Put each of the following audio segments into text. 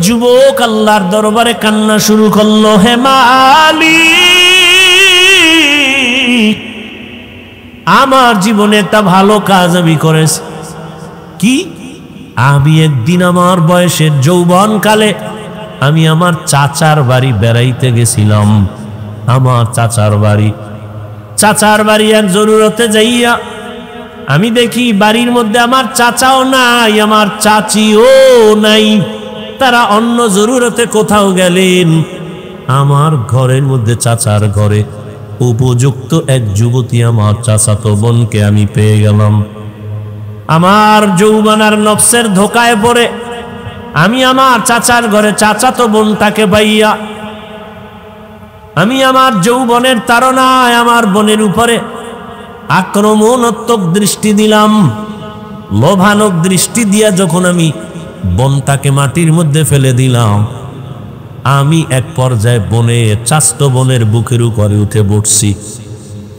যুবক আল্লাহর দরবারে কান্না শুরু করলো, হে মালিক, আমার জীবনে একটা ভালো কাজ আমি করেছি। কি? আমি একদিন আমার বয়সের যৌবনকালে আমি আমার চাচার বাড়ি বেড়াইতে গেছিলাম। আমার চাচার বাড়ি এক জরুরতে যাইয়া আমি দেখি বাড়ির মধ্যে আমার চাচাও নাই, আমার চাচিও নাই, তারা অন্য জরুরতে কোথাও গেলেন। আমার ঘরের মধ্যে, চাচার ঘরে উপযুক্ত এক যুবতী আমার চাচাতো বোনকে আমি পেয়ে গেলাম। আমার যৌবনার নফসের ধোকায় পড়ে আমি আমার চাচার ঘরে চাচাতো বোনটাকে পাইয়া আমি আমার যৌবনের তাড়নায় আমার বোনের উপরে আক্রমণাত্মক দৃষ্টি দিলাম। লোভানক দৃষ্টি দিয়া যখন আমি বোনটাকে মাটির মধ্যে ফেলে দিলাম, আমি এক পর্যায়ে চাচাতো বোনের বুকের উপরে উঠে বসছি।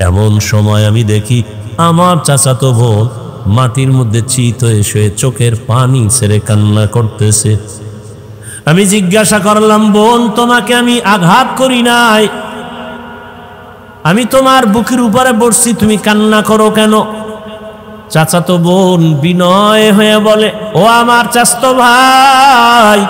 এমন সময় আমি দেখি আমার চাচাতো বোন মাটির মধ্যে চিত হয়ে শুয়ে চোখের পানি ছেড়ে কান্না করতেছে। আমি জিজ্ঞাসা করলাম, বোন, তোমাকে আমি আঘাত করি নাই, আমি তোমার বুকের উপরে বসছি, তুমি কান্না করো কেন? চাচাতো বোন বিনয় হয়ে বলে, ও আমার চাচাতো ভাই,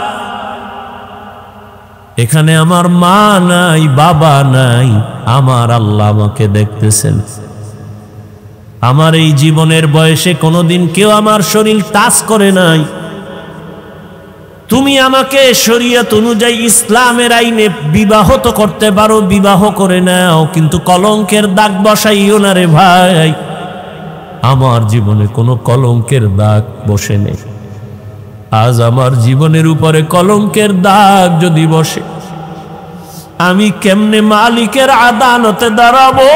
এখানে আমার মা নাই, বাবা নাই, আমার আল্লাহ আমাকে দেখতেছেন। আমার এই জীবনের বয়সে কোনোদিন কেউ আমার শরীর টাচ করে নাই। তুমি আমাকে শরীয়ত অনুযায়ী ইসলামের আইনে বিবাহ তো করতে পারো, বিবাহ করে নাও, কিন্তু কলঙ্কের দাগ বসাইও না রে ভাই। আমার জীবনে কোনো কলঙ্কের দাগ বসে নেই। আজ আমার জীবনের উপরে কলঙ্কের দাগ যদি বসে, আমি কেমনে মালিকের আদালতে দাঁড়াবো?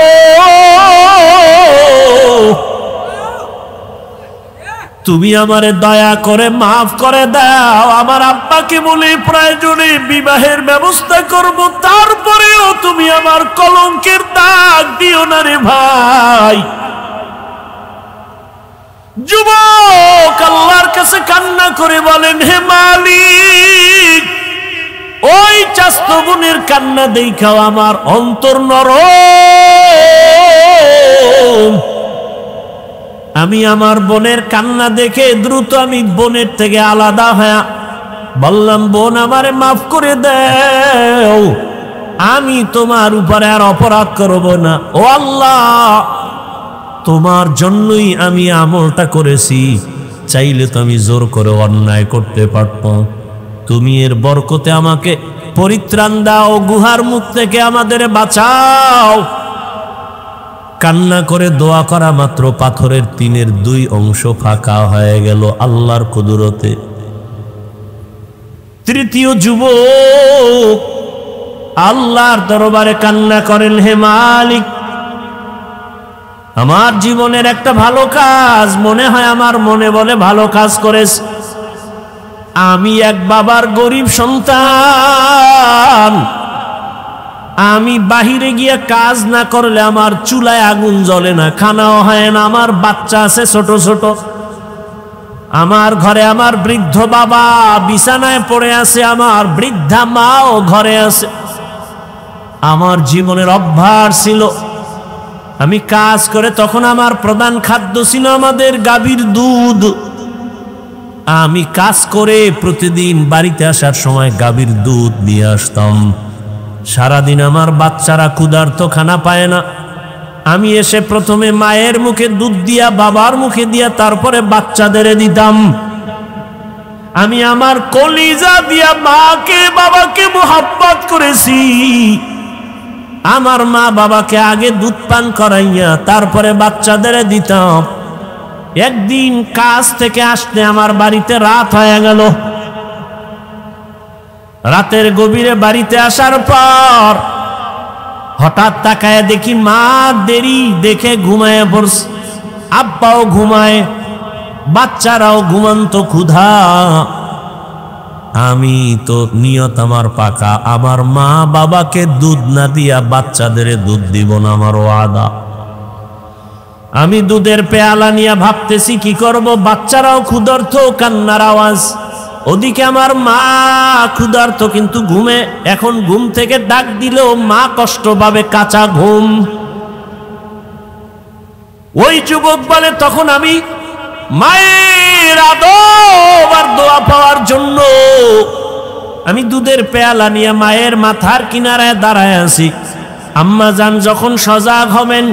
তুমি আমারে দয়া করে মাফ করে দাও। আমার আব্বাকে বলে প্রয়োজনে বিবাহের ব্যবস্থা করব, তারপরেও তুমি আমার কলঙ্কের দাগ দিও না রে ভাই। যুবক আল্লাহর কাছে কান্না করে বলেন, হে মালিক, ওই চাচাতো বোনের কান্না দেখাও আমার অন্তর নরম। আমি আমার বোনের কান্না দেখে দ্রুত আমি বোনের থেকে আলাদা হয়ে বললাম, বোন, আমারে মাফ করে দাও, আমি তোমার উপরে আর অপরাধ করব না। ও আল্লাহ, তোমার জন্যই আমি আমলটা করেছি, চাইলে তো আমি জোর করে অন্যায় করতে পারতাম। তুমি এর বরকতে আমাকে পরিত্রাণ দাও, গুহার মুখ থেকে আমাদের বাঁচাও। কান্না করে দোয়া করা মাত্র পাথরের টিনের 2 অংশ ফাঁকা হয়ে গেল আল্লাহর কুদরতে। তৃতীয় যুবক আল্লাহর দরবারে কান্না করেন, হে মালিক, আমার জীবনের একটা ভালো কাজ মনে হয়, আমার মনে বলে ভালো কাজ করেছে। আমি এক বাবার গরিব সন্তান, আমি বাহিরে গিয়ে কাজ না করলে আমার চুলায় আগুন জ্বলে না, খানাও হয় না, আমার বাচ্চা আছে ছোট ছোট, আমার ঘরে আমার বৃদ্ধ বাবা বিছানায় পড়ে আছে, আমার বৃদ্ধা মাও ঘরে আছে। আমার জীবনের অভ্যাস ছিল, আমি কাজ করে, তখন আমার প্রধান খাদ্য ছিল আমাদের গাভীর দুধ। আমি কাজ করে প্রতিদিন বাড়িতে আসার সময় গাভীর দুধ নিয়ে আসতাম। সারাদিন আমার বাচ্চারা ক্ষুধার্ত, খানা পায় না। আমি এসে প্রথমে মায়ের মুখে দুধ দিয়া, বাবার মুখে দিয়া, তারপরে বাচ্চাদের দিতাম। আমি আমার কলিজা দিয়া মাকে বাবাকে মোহাব্বত করেছি। আমার মা বাবাকে আগে দুধ পান করাইয়া তারপরে বাচ্চাদের দিতাম। একদিন কাজ থেকে আসতে আমার বাড়িতে রাত হয়ে গেল। রাতের গভীরে বাড়িতে আসার পর হঠাৎ তাকায় দেখি মা দেরি দেখে ঘুমায় পড়ছে, আব্বাও ঘুমায়, বাচ্চারাও ঘুমন্ত, ক্ষুধা। আমি তো নিয়ত আমার পাকা, আমার মা বাবাকে দুধ না দিয়া বাচ্চাদের দুধ দিব না, আমার ওয়াদা। আমি দুধের পেয়ালা নিয়ে ভাবতেছি কি করব, বাচ্চারাও ক্ষুধার্ত, কান্নার আওয়াজ। ওদিকে আমার মা ক্ষুধার্ত কিন্তু ঘুমে। এখন ঘুম থেকে ডাক দিলেও মা কষ্ট পাবে, কাঁচা ঘুম। ওই যুবক বলে, তখন আমি মায়ের আদর আর দোয়া পাওয়ার জন্য আমি দুধের পেয়ালা নিয়ে মায়ের মাথার কিনারায় দাঁড়ায় আছি। আম্মা জান যখন সজাগ হবেন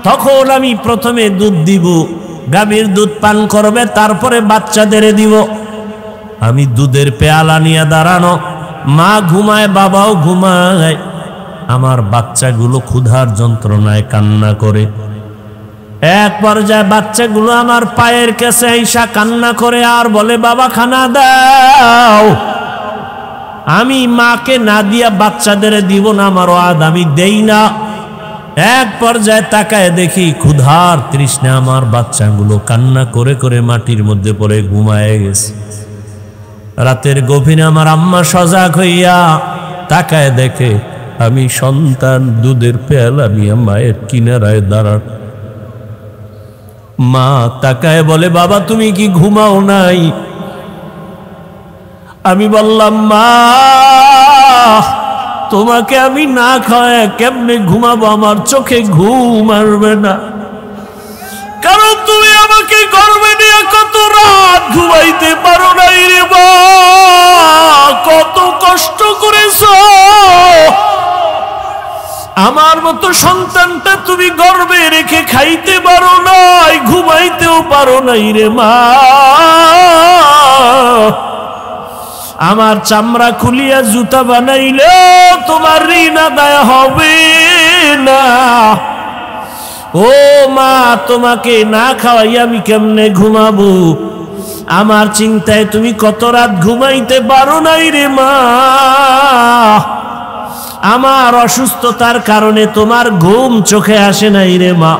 তখন আমি প্রথমে দুধ দিব, গাভীর দুধ পান করবে, তারপরে বাচ্চাদের দিব। আমি দুধের পেয়ালা নিয়ে দাঁড়ানো, মা ঘুমায়, বাবাও ঘুমায়। আমার বাচ্চাগুলো ক্ষুধার যন্ত্রণায় কান্না করে। এক পর্যায়ে বাচ্চাগুলো আমার পায়ের কাছে আইসা কান্না করে আর বলে, বাবা খানা দাও। আমি মাকে না দিয়া বাচ্চাদের দিব না, আমার ওয়াদ আমি দেই না। এক পর্যায়ে তাকায় দেখি ক্ষুধার তৃষ্ণা আমার বাচ্চাগুলো কান্না করে করে মাটির মধ্যে পড়ে ঘুমায় গেছে। রাতের গভীরে আমার আম্মা সজাগ হইয়া তাকায় দেখে আমি সন্তান দুধের পেয়ালা নিয়ে মায়ের কিনারায় দাঁড়ান। মা তাকায় বলে, বাবা তুমি কি ঘুমাও নাই? আমি বললাম, মা তোমাকে আমি না খাওয়ায় কেমনে ঘুমাবো? আমার চোখে ঘুম আসবে না, কারণ তুমি আমাকে গর্বে নিয়ে কত রাত ঘুমাইতে পারো নাই রে মা, কত কষ্ট করেছো। আমার মতো সন্তানটা তুমি গর্বে রেখে খাইতে পারো নাই, ঘুমাইতেও পারো নাই রে মা। আমার চামড়া খুলিয়া জুতা বানাইলে তোমার ঋণ আদায় হবে না। ও মা তোমাকে না খাওয়াই আমি কেমনে ঘুমাবো? আমার চিন্তায় তুমি কত রাত ঘুমাইতে পারো নাই রে মা। আমার অসুস্থতার কারণে তোমার ঘুম চোখে আসে নাই রে মা।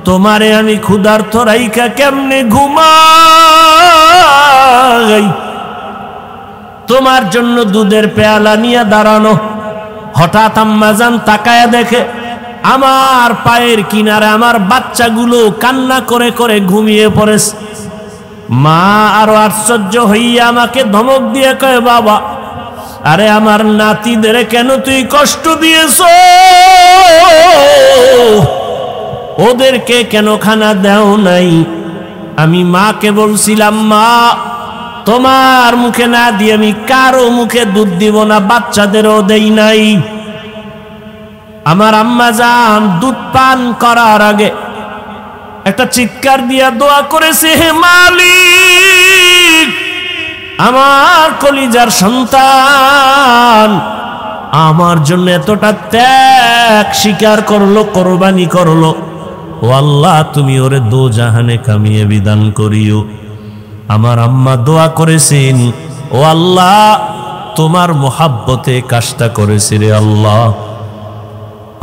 তোমারে আমি ক্ষুধার্ত রাইখা কেমনে ঘুমাই? তোমার জন্য দুধের পেয়ালা নিয়ে দাঁড়ানো। হঠাৎ আম্মা জান তাকায়া দেখে আমার পায়ের কিনারে আমার বাচ্চাগুলো কান্না করে করে ঘুমিয়ে পড়েছে। মা আরো আশ্চর্য হইয়া আমাকে ধমক দিয়ে কয়, বাবা আরে আমার নাতিদের কেন তুই কষ্ট দিয়েছ? ওদেরকে কেন খানা দেও নাই? আমি মাকে বলছিলাম, মা তোমার মুখে না দিয়ে আমি কারো মুখে দুধ দিব না, বাচ্চাদেরও দেই নাই। আমার আম্মা জান দুধ পান করার আগে একটা চিৎকার দিয়া দোয়া করেছে, হে মালিক, আমার কলিজার সন্তান আমার জন্য এতটা ত্যাগ স্বীকার করলো, কোরবানি করলো। ও আল্লাহ তুমি ওরে দোজাহানে কামিয়ে বিধান করিও। আমার আম্মা দোয়া করেছেন, ও আল্লাহ তোমার মোহাব্বতে কাজটা করেছে রে আল্লাহ।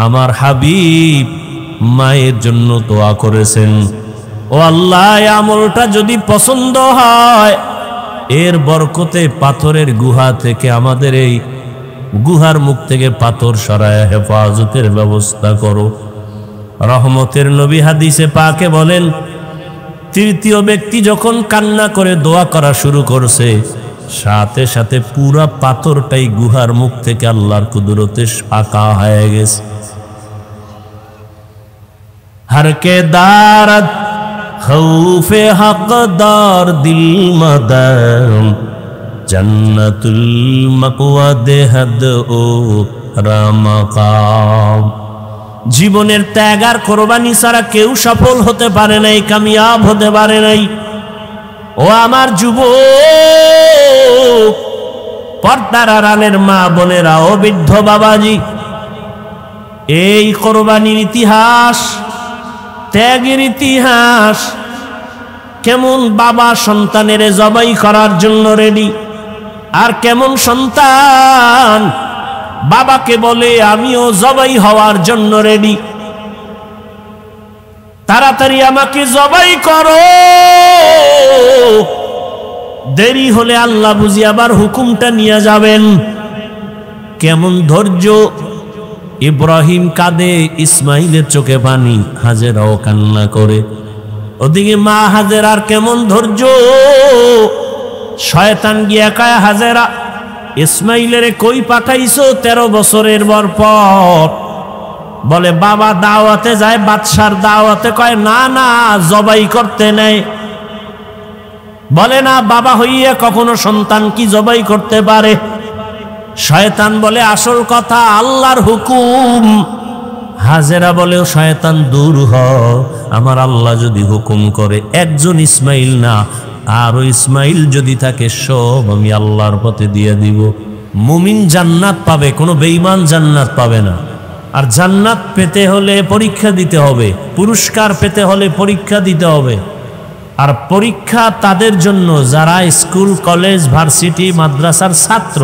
আমার হাবিব মায়ের জন্য দোয়া করেছেন, ও আল্লাহ আমলটা যদি পছন্দ হয় এর বরকতে পাথরের গুহা থেকে আমাদের এই গুহার মুখ থেকে পাথর সরায় হেফাজতের ব্যবস্থা করো। রহমতের নবী হাদিসে পাকে বলেন, তৃতীয় ব্যক্তি যখন কান্না করে দোয়া করা শুরু করছে সাথে সাথে পুরা পাথরটাই গুহার মুখ থেকে আল্লাহর কুদরতে ফাঁকা হয়ে গেছে। হরকে দারত খৌফে হকদার দিল মদম জন্নতুল মাকওয়া দেহদ ও রামাকাম। জীবনের ত্যাগ আর কোরবানি ছাড়া কেউ সফল হতে পারে নাই, কামিয়াব হতে পারে নাই। ও আমার যুবক, পর্দার আড়ালের মা বোনেরা, ও বৃদ্ধ বাবাজি, এই কোরবানির ইতিহাস, ত্যাগের ইতিহাস, কেমন বাবা সন্তানের জবাই করার জন্য রেডি, আর কেমন সন্তান বাবাকে বলে আমিও জবাই হওয়ার জন্য রেডি, তাড়াতাড়ি আমাকে জবাই করো, দেরি হলে আল্লাহ বুঝি আবার হুকুমটা নিয়ে যাবেন। কেমন ধৈর্য! ইব্রাহিম কাঁদে, ইসমাইলের চোখে পানি, হাজেরাও কান্না করে। ওদিকে মা হাজেরার কেমন ধৈর্য! শয়তান গিয়া কয় হাজেরা ইসমাইলের কই পাঠাইছো 13 বছরের পর? বলে বাবা দাওয়াতে যায়, বাদশার দাওয়াতে। কয় না না, জবাই করতে নেই। বলে না, বাবা হইয়া কখনো সন্তান কি জবাই করতে পারে? শয়তান বলে আসল কথা আল্লাহর হুকুম। হাজেরা বলে শয়তান দূর হ, আমার আল্লাহ যদি হুকুম করে একজন ইসমাইল না আরো ইসমাইল যদি থাকে সব আমি আল্লাহর পথে দিয়ে দিব। মুমিন জান্নাত পাবে, কোনো বেঈমান জান্নাত পাবে না। আর জান্নাত পেতে হলে পরীক্ষা দিতে হবে, পুরস্কার পেতে হলে পরীক্ষা দিতে হবে। আর পরীক্ষা তাদের জন্য যারা স্কুল কলেজ ভার্সিটি মাদ্রাসার ছাত্র।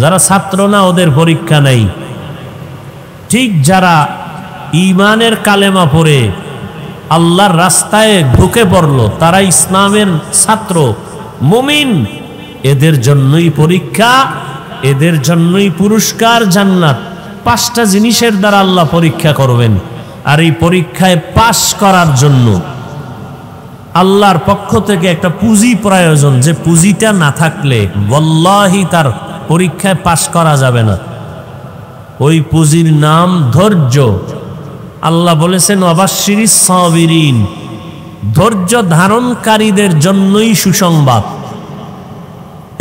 যারা ছাত্র না ওদের পরীক্ষা নেই। ঠিক যারা ঈমানের কালেমা পড়ে আল্লাহর রাস্তায় ঢুকে পড়ল তারা ইসলামের ছাত্র মুমিন, এদের জন্যই পরীক্ষা, এদের জন্যই পুরস্কার জান্নাত। 5টা জিনিসের দ্বারা আল্লাহ পরীক্ষা করবেন। আর এই পরীক্ষায় পাশ করার জন্য আল্লাহর পক্ষ থেকে একটা পুঁজি প্রয়োজন, যে পুঁজিটা না থাকলে ওয়াল্লাহি তার পরীক্ষায় পাশ করা যাবে না। ওই পুঁজির নাম ধৈর্য। আল্লাহ বলেছেন ওয়াবাশশিরিস সাবিরিন, ধৈর্য ধারণকারীদের জন্যই সুসংবাদ।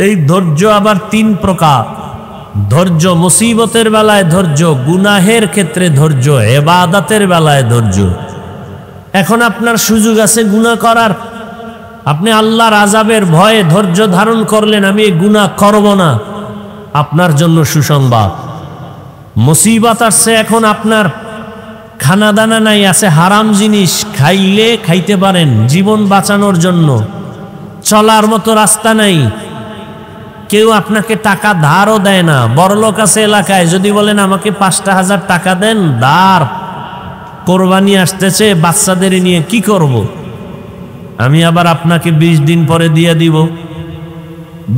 এই ধৈর্য আবার 3 প্রকার। ধৈর্য মুসিবতের বেলায় ধৈর্য, গুনাহের ক্ষেত্রে ধৈর্য, ইবাদতের বেলায় ধৈর্য। এখন আপনার সুযোগ আছে গুনাহ করার, আপনি আল্লাহর আযাবের ভয়ে ধৈর্য ধারণ করলেন, আমি এই গুনাহ করব না, আপনার জন্য সুসংবাদ। মুসিবত আসছে, এখন আপনার খানা দানা নাই, আছে হারাম জিনিস, খাইলে খাইতে পারেন জীবন বাঁচানোর জন্য, চলার মতো রাস্তা নাই, কেউ আপনাকে টাকা ধারও দেয় না। বড়লোক আছে এলাকায়, যদি বলেন আমাকে 5,000 টাকা দেন, ধার, কোরবানি আসতেছে, বাচ্চাদের নিয়ে কি করব, আমি আবার আপনাকে 20 দিন পরে দিয়ে দিব।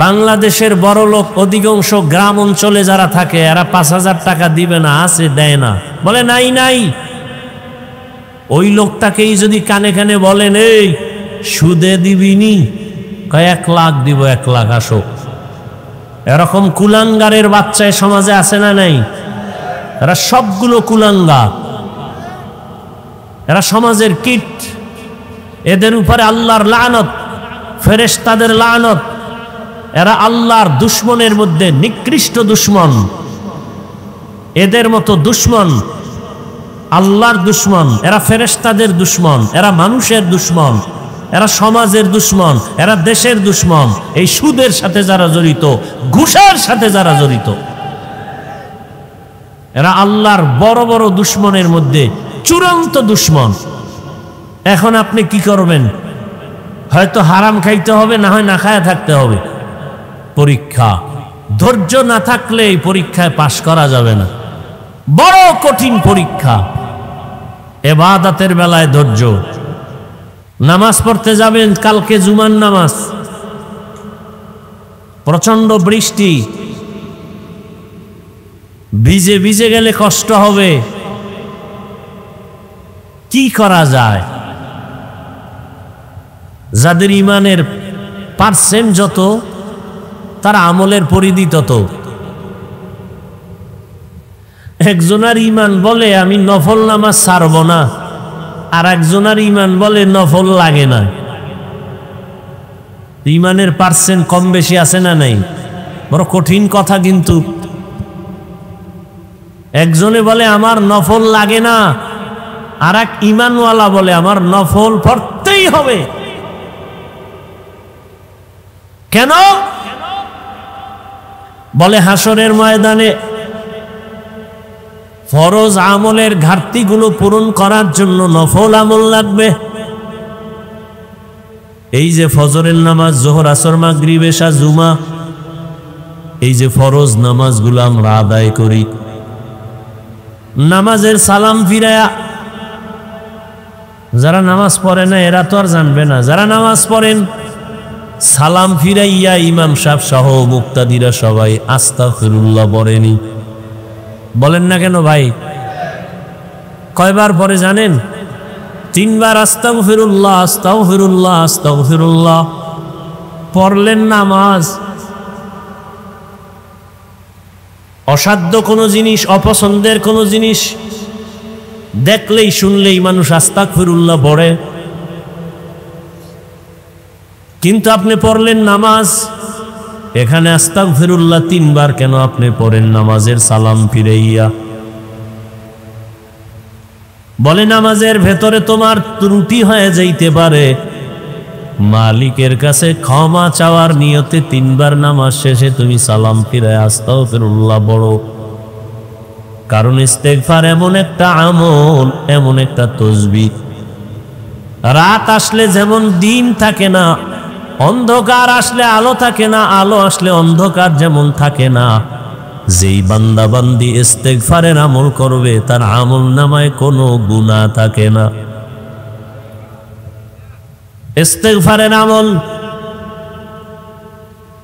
বাংলাদেশের বড়লোক অধিকাংশ গ্রাম অঞ্চলে যারা থাকে এরা 5,000 টাকা দিবে না, আছে দেয় না, বলে নাই নাই। ওই লোকটাকেই যদি কানে কানে বলেন এই সুদে দিবিনি, কয় 1 লাখ দিব, 1 লাখ আসো। এরকম কুলাঙ্গারের বাচ্চা সমাজে আছে না নাই? এরা সবগুলো কুলাঙ্গার, এরা সমাজের কীট। এদের উপরে আল্লাহর লানত, ফেরেশতাদের লানত। এরা আল্লাহর দুশমনের মধ্যে নিকৃষ্ট দুশমন। এদের মতো দুশমন আল্লাহর দুশমন, এরা ফেরেশতাদের দুশমন, এরা মানুষের দুশমন, এরা সমাজের দুশমন, এরা দেশের দুশমন। এই সুদের সাথে যারা জড়িত, ঘুষের সাথে যারা জড়িত, এরা আল্লাহর বড় বড় দুশমনের মধ্যে চূড়ান্ত দুশমন। এখন আপনি কি করবেন? হয়তো হারাম খাইতে হবে, না হয় না খায়া থাকতে হবে। পরীক্ষা, ধৈর্য না থাকলে এই পরীক্ষায় পাশ করা যাবে না। বড় কঠিন পরীক্ষা। ইবাদতের বেলায় ধৈর্য। নামাজ পড়তে যাবেন, কালকে জুমার নামাজ, প্রচন্ড বৃষ্টি, ভিজে ভিজে গেলে কষ্ট হবে, কি করা যায়? যাদের ইমানের পার্সেন্ট যত, তার আমলের পরিধি তত। একজনের ইমান বলে আমি নফল নামাজ ছাড়ব না, আর একজনের ইমান বলে নফল লাগে না। ইমানের পার্সেন্ট কম বেশি আছে না নাই? বড় কঠিন কথা কিন্তু। একজনে বলে আমার নফল লাগে না, আর এক ইমানওয়ালা বলে আমার নফল পড়তেই হবে। কেন? বলে হাসরের ময়দানে ফরজ আমলের ঘাটতিগুলো পূরণ করার জন্য নফল আমল লাগবে। এই যে ফজরের নামাজ, জোহর, আসর, মাগরিব, এশা, জুমা, এই যে ফরজ নামাজগুলো আমরা আদায় করি, নামাজের সালাম ফিরায়া, যারা নামাজ পড়ে না এরা তো আর জানবে না, যারা নামাজ পড়েন সালাম ফিরাইয়া ইমাম সাহেব সহ মুক্তাদিরা সবাই আস্তাগফিরুল্লাহ পড়েনি। বলেন না কেন ভাই? কয়বার পরে জানেন? 3 বার আস্তাগফিরুল্লাহ, আস্তাগফিরুল্লাহ, আস্তাগফিরুল্লাহ। পড়লেন নামাজ, অসাধ্য কোনো জিনিস, অপছন্দের কোনো জিনিস দেখলেই শুনলেই মানুষ আস্তাগফিরুল্লাহ পড়ে, কিন্তু আপনি পড়লেন নামাজ, এখানে আস্তাগফিরুল্লাহ 3 বার কেন আপনি পড়েন নামাজের সালাম ফিরাইয়া? বলে নামাজের ভেতরে তোমার ত্রুটি হয়ে যাইতে পারে, মালিকের কাছে ক্ষমা চাওয়ার নিয়তে 3 বার নামাজ শেষে তুমি সালাম ফিরায় আস্তাগফিরুল্লাহ পড়ো। কারণ ইস্তেগফার এমন একটা আমল, এমন একটা তসবিহ, রাত আসলে যেমন দিন থাকে না, অন্ধকার আসলে আলো থাকে না, আলো আসলে অন্ধকার যেমন থাকে না, যেই বান্দা বান্দি ইস্তেগফারের আমল করবে তার আমল নামায় কোনো গুনাহ থাকে না। ইস্তেগফারের আমল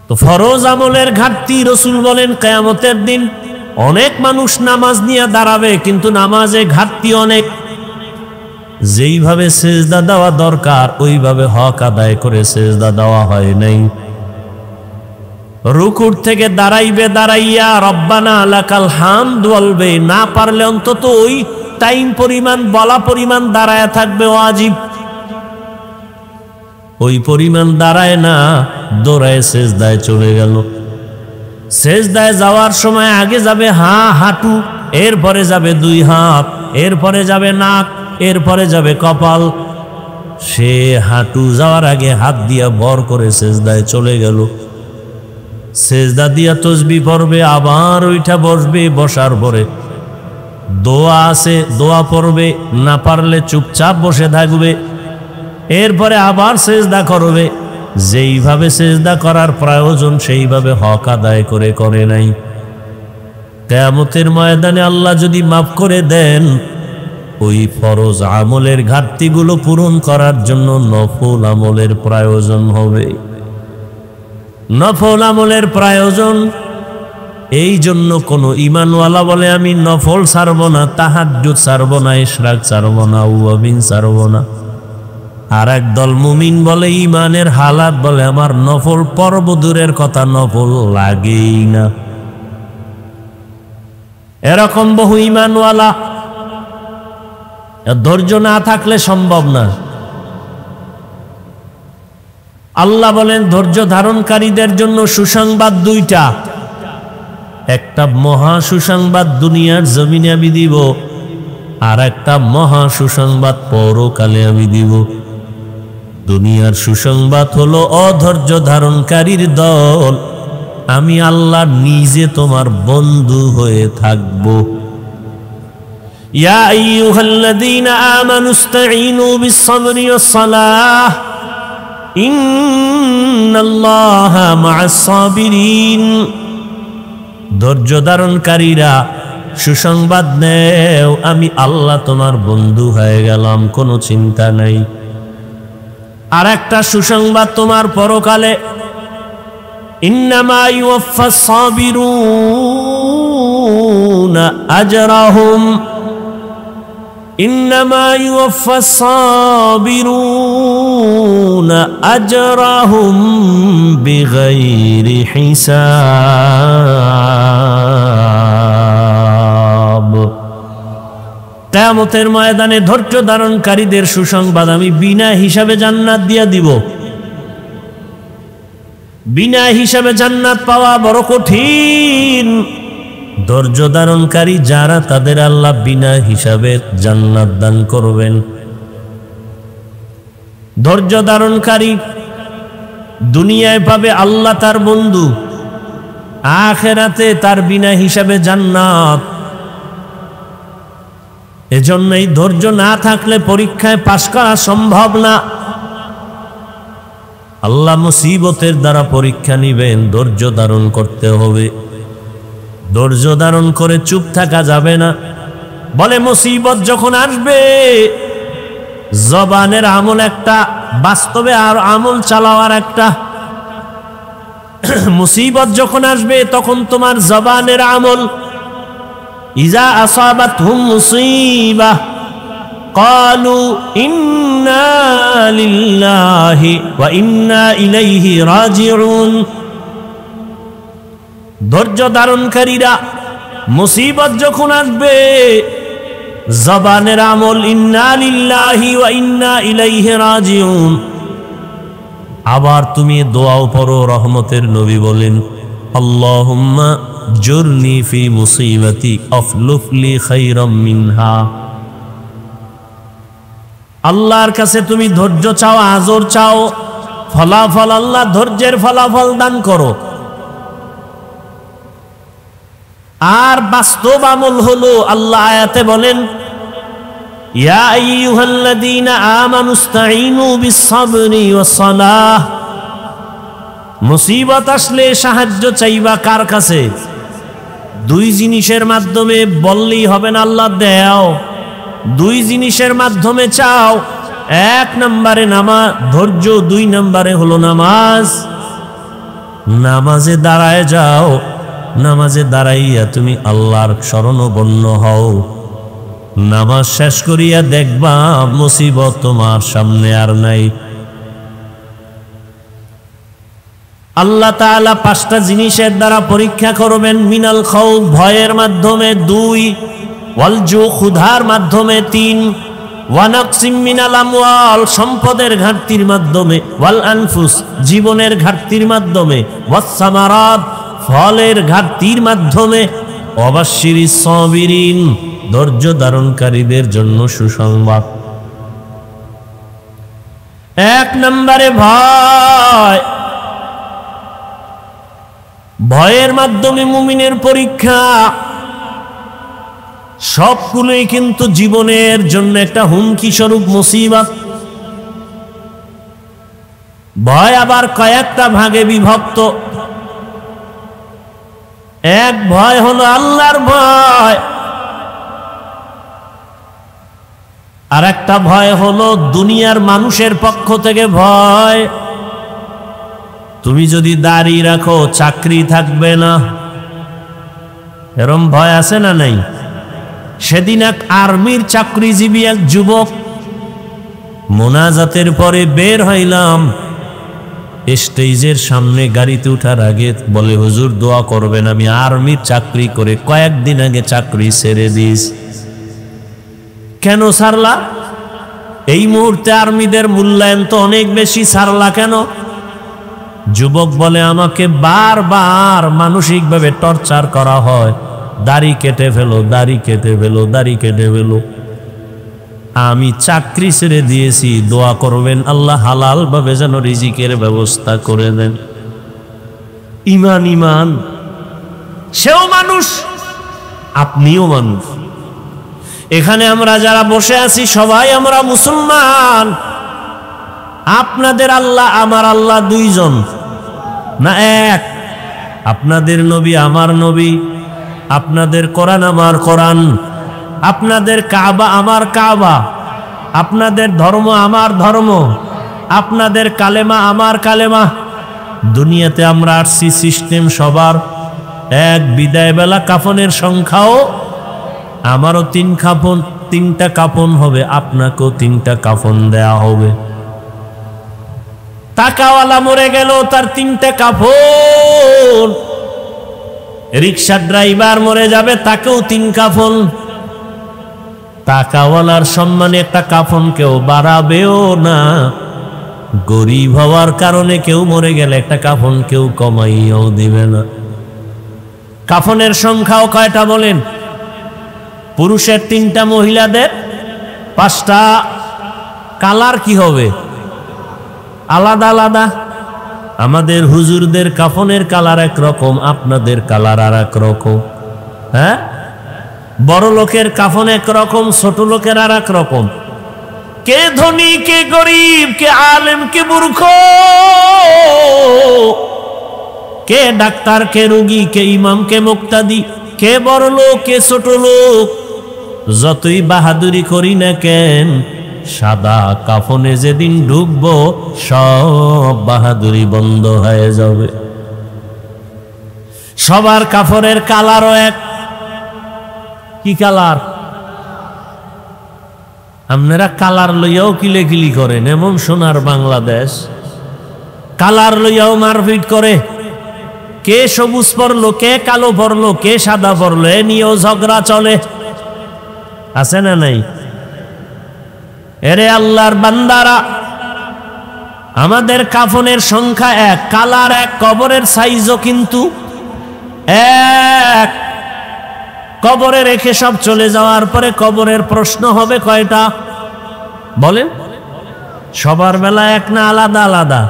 তো ফরজ আমলের ঘাটতি। রাসূল বলেন কিয়ামতের দিন অনেক মানুষ নামাজ নিয়ে দাঁড়াবে, কিন্তু নামাজে ঘাটতি অনেক। যেইভাবে সেজদা দেওয়া দরকার ওইভাবে হক আদায় করে সেজদা দেওয়া হয় নাই। রুকুর থেকে দাঁড়াইবে, দাঁড়াইয়া রব্বানা লাকাল হামদ বলবে, না পারলে অন্তত ওই টাইম পরিমাণ, বলা পরিমাণ দাঁড়ায় থাকবে ওয়াজিব। ওই পরিমাণ দাঁড়ায় না, দৌড়ায় সেজদায় চলে গেল। সেজদায় যাওয়ার সময় আগে যাবে হাঁটু, এরপরে যাবে 2 হাত, এরপরে যাবে নাক, এরপরে যাবে কপাল। সে হাঁটু যাওয়ার আগে হাত দিয়া ভর করে সেজদায় চলে গেল। সেজদা দিয়া তসবিহ পড়বে, আবার ওইটা বসবে, বসার পরে দোয়া আছে দোয়া পড়বে, না পারলে চুপচাপ বসে থাকবে, এরপরে আবার সেজদা করবে। যেইভাবে সেজদা করার প্রয়োজন সেইভাবে হক আদায় করে নাই। কিয়ামতের ময়দানে আল্লাহ যদি মাফ করে দেন, ওই ফরজ আমলের ঘাটতিগুলো পূরণ করার জন্য নফল আমলের প্রয়োজন হবে। নফল আমলের প্রয়োজন। এই জন্য কোনো ঈমানওয়ালা বলে আমি নফল ছাড়ব না, তাহাজ্জুদ ছাড়ব না, ইশরাক ছাড়ব না, আওয়াবিন ছাড়ব না। আর একদল মুমিন বলে ঈমানের হালাত বলে আমার নফল পর্ব দূরের কথা, নফল লাগেই না। এরকম বহু ঈমানওয়ালা, ধৈর্য না থাকলে সম্ভব না। আল্লাহ বলেন ধৈর্য ধারণকারীদের জন্য সুসংবাদ 2টা। একটা মহা সুসংবাদ দুনিয়ার জমিনে আমি দিব, আর একটা মহা সুসংবাদ পরকালে আমি দিব। দুনিয়ার সুসংবাদ হলো অধৈর্য ধারণকারীর দল, আমি আল্লাহ নিজে তোমার বন্ধু হয়ে থাকব। ইয়া আইয়ুহাল্লাযীনা আমানু ইসতাঈনু বিস-সাবরি ওয়াস-সালাহ ইন্নাল্লাহা মা'আস-সাবিরিন। ধৈর্য ধারণকারীরা সুসংবাদ নেও, আমি আল্লাহ তোমার বন্ধু হয়ে গেলাম, কোনো চিন্তা নাই। আর একটা সুসংবাদ তোমার পরকালে, ইন্নামা ইউওয়াফফাস-সাবিরুনা আজরাহুম, ইন্নামা ইউওয়াফফাস-সাবিরুনা আজরাহুম বিগাইরি হিসাব। কিয়ামতের ময়দানে ধৈর্য ধারণকারীদের সুসংবাদ, আমি বিনা হিসাবে জান্নাত দিয়া দিব। বিনা হিসাবে জান্নাত পাওয়া বড় কঠিন। ধৈর্য ধারণকারী যারা, তাদের আল্লাহ বিনা হিসাবে জান্নাত দান করবেন। ধৈর্য ধারণকারী দুনিয়ায় পাবে আল্লাহ তার বন্ধু, আখিরাতে তার বিনা হিসাবে জান্নাত। এজন্যই ধৈর্য না থাকলে পরীক্ষায় পাশ করা সম্ভব না। আল্লাহ মুসিবতের দ্বারা পরীক্ষা নিবেন, ধৈর্য ধারণ করতে হবে। ধৈর্য ধারণ করে চুপ থাকা যাবে না। বলে মুসিবত যখন আসবে, জবানের আমল একটা, বাস্তবে আর আমল চালাওয়ার একটা। মুসিবত যখন আসবে তখন তোমার জবানের আমল, ইজা আসাবাতহুম মুসিবাহ ক্বালু ইন্না লিল্লাহি ওয়া ইন্না ইলাইহি রাজিউন। ধৈর্য ধারণকারীরা মুসিবত যখন আসবে জবানের আমল ইন্না লিল্লাহি ওয়া ইন্না ইলাইহি রাজিউন। আবার তুমি দোয়াও পড়ো, রহমতের নবী বলেন আল্লাহুম্মা জুরনি ফি মুসিবাতি আফলুফলি খায়রাম মিনহা। আল্লাহর কাছে তুমি ধৈর্য চাও, আজর চাও, ফলাফল আল্লাহ ধৈর্যের ফলাফল দান করো। আর বাস্তব আমল হলো আল্লাহ আয়াতে বলেন ইয়া আইয়ুহাল্লাযীনা আমানুস্তাঈনু বিস-সাবরি ওয়াস-সালাহ। মুসিবত আসলে সাহায্য চাইবা কার কাছে? দুই জিনিসের মাধ্যমে বললেই হবে না আল্লাহ দেও, দুই জিনিসের মাধ্যমে চাও। এক নম্বরে নামাজ, ধৈর্য, দুই নম্বরে হলো নামাজ। নামাজে দাঁড়ায় যাও, নামাজে দাঁড়াইয়া তুমি আল্লাহর শরণাপন্ন হও। নামাজ শেষ করিয়া দেখবা মুসিবত তোমার সামনে আর নাই। আল্লাহ তাআলা পাঁচটা জিনিসের দ্বারা পরীক্ষা করবেন। মিনাল খাউফ, ভয়ের মাধ্যমে; দুই, ওয়াল জু, ক্ষুধার মাধ্যমে; তিন, ওয়া নাকসিম মিনাল আমওয়াল, সম্পদের ঘাটতির মাধ্যমে; ওয়াল আনফুস, জীবনের ঘাটতির মাধ্যমে; ওয়াস সামারাত, ফলের ঘাটতির মাধ্যমে। ওয়াবাশশিরিস সাবিরিন, ধৈর্য ধারণকারীদের জন্য সুসংবাদ। এক নম্বরে ভয়। ভয়ের মাধ্যমে মুমিনের পরীক্ষা। সবগুলোই কিন্তু জীবনের জন্য একটা হুমকি স্বরূপ মুসিবত। ভয় আবার কয়েকটা ভাগে বিভক্ত। এক ভয় হলো আল্লাহর ভয়, আর একটা ভয় হলো দুনিয়ার মানুষের পক্ষ থেকে ভয়। তুমি যদি দাড়ি রাখো চাকরি থাকবে না, এরম ভয় আছে না নাই? সেদিন এক আর্মির চাকরিজীবী এক যুবক, মোনাজাতের পরে বের হইলাম, স্টেজের সামনে গাড়িতে উঠার আগে বলে হুজুর দোয়া করবেন, আমি আর্মির চাকরি করে কয়েকদিন আগে চাকরি ছেড়ে দিস। কেন ছাড়লা? এই মুহূর্তে আর্মিদের মূল্যায়ন তো অনেক বেশি, ছাড়লা কেন? যুবক বলে আমাকে বারবার মানসিকভাবে টর্চার করা হয়, দাড়ি কেটে ফেলো, দাড়ি কেটে ফেলো, দাড়ি কেটে ফেলো। আমি চাকরি ছেড়ে দিয়েছি, দোয়া করবেন আল্লাহ হালাল ভাবে যেন রিজিকের ব্যবস্থা করে দেন। ইমান ইমান, সেও মানুষ, আপনিও মানুষ। এখানে আমরা যারা বসে আছি সবাই আমরা মুসলমান। আপনাদের আল্লাহ আমার আল্লাহ দুইজন না এক? আপনাদের নবী আমার নবী, আপনাদের কোরআন আমার কোরআন, আপনাদের কাবা আমার কাবা, আপনাদের ধর্ম আমার ধর্ম, আপনাদের কালেমা আমার কালেমা। দুনিয়াতে আমরা আসছি সিস্টেম সবার এক। বিদায় বেলা কাফনের সংখ্যাও আমারও তিনটা কাফন হবে, আপনাকেও তিনটা কাফন দেয়া হবে। টাকাওয়ালা মরে গেল, তার তিনটা কাফন। রিক্সা ড্রাইভার মরে যাবে, তাকেও তিন কাফন। টাকাওয়ালার সম্মানে একটা কাফন কেউ বাড়াবেও না। গরিব হওয়ার কারণে কেউ মরে গেলে একটা কাফন কেউ কমাইয়াও দিবে না। কাফনের সংখ্যাও কয়টা বলেন? পুরুষের তিনটা, মহিলাদের পাঁচটা। কালার কি হবে? আলাদা আলাদা। আমাদের হুজুরদের কাফনের কালার একরকম, আপনাদের কালার আর এক রকম। হ্যাঁ, বড় লোকের কাফন একরকম, ছোট লোকের আর এক রকম। কে ধনী, কে গরিব, কে আলেম, কে মূর্খ, কে ডাক্তার, কে রোগী, কে ইমাম, কে মুক্তাদি, কে বড় লোক, কে ছোট লোক। যতই বাহাদুরি করি না কেন, সাদা কাফনে যেদিন ঢুকবো সব বাহাদুরি বন্ধ হয়ে যাবে। সবার কাফনের কালারও এক। কি কালার? আপনারা কালার লইয়াও কিলেকিলি করেন, এমন সোনার বাংলাদেশ। কালার লইয়াও মারপিট করে, কে সবুজ পরলো, কে কালো পরলো, কে সাদা পরলো, এ নিয়েও ঝগড়া চলে, আছে না নাই? এরে আল্লাহর বান্দারা, আমাদের কাফনের সংখ্যা এক, কালার এক, কবরের সাইজও কিন্তু এক। কবরে রেখে সব চলে যাওয়ার পরে কবরের প্রশ্ন হবে কয়টা বলেন? সবার বেলা এক না আলাদা আলাদা?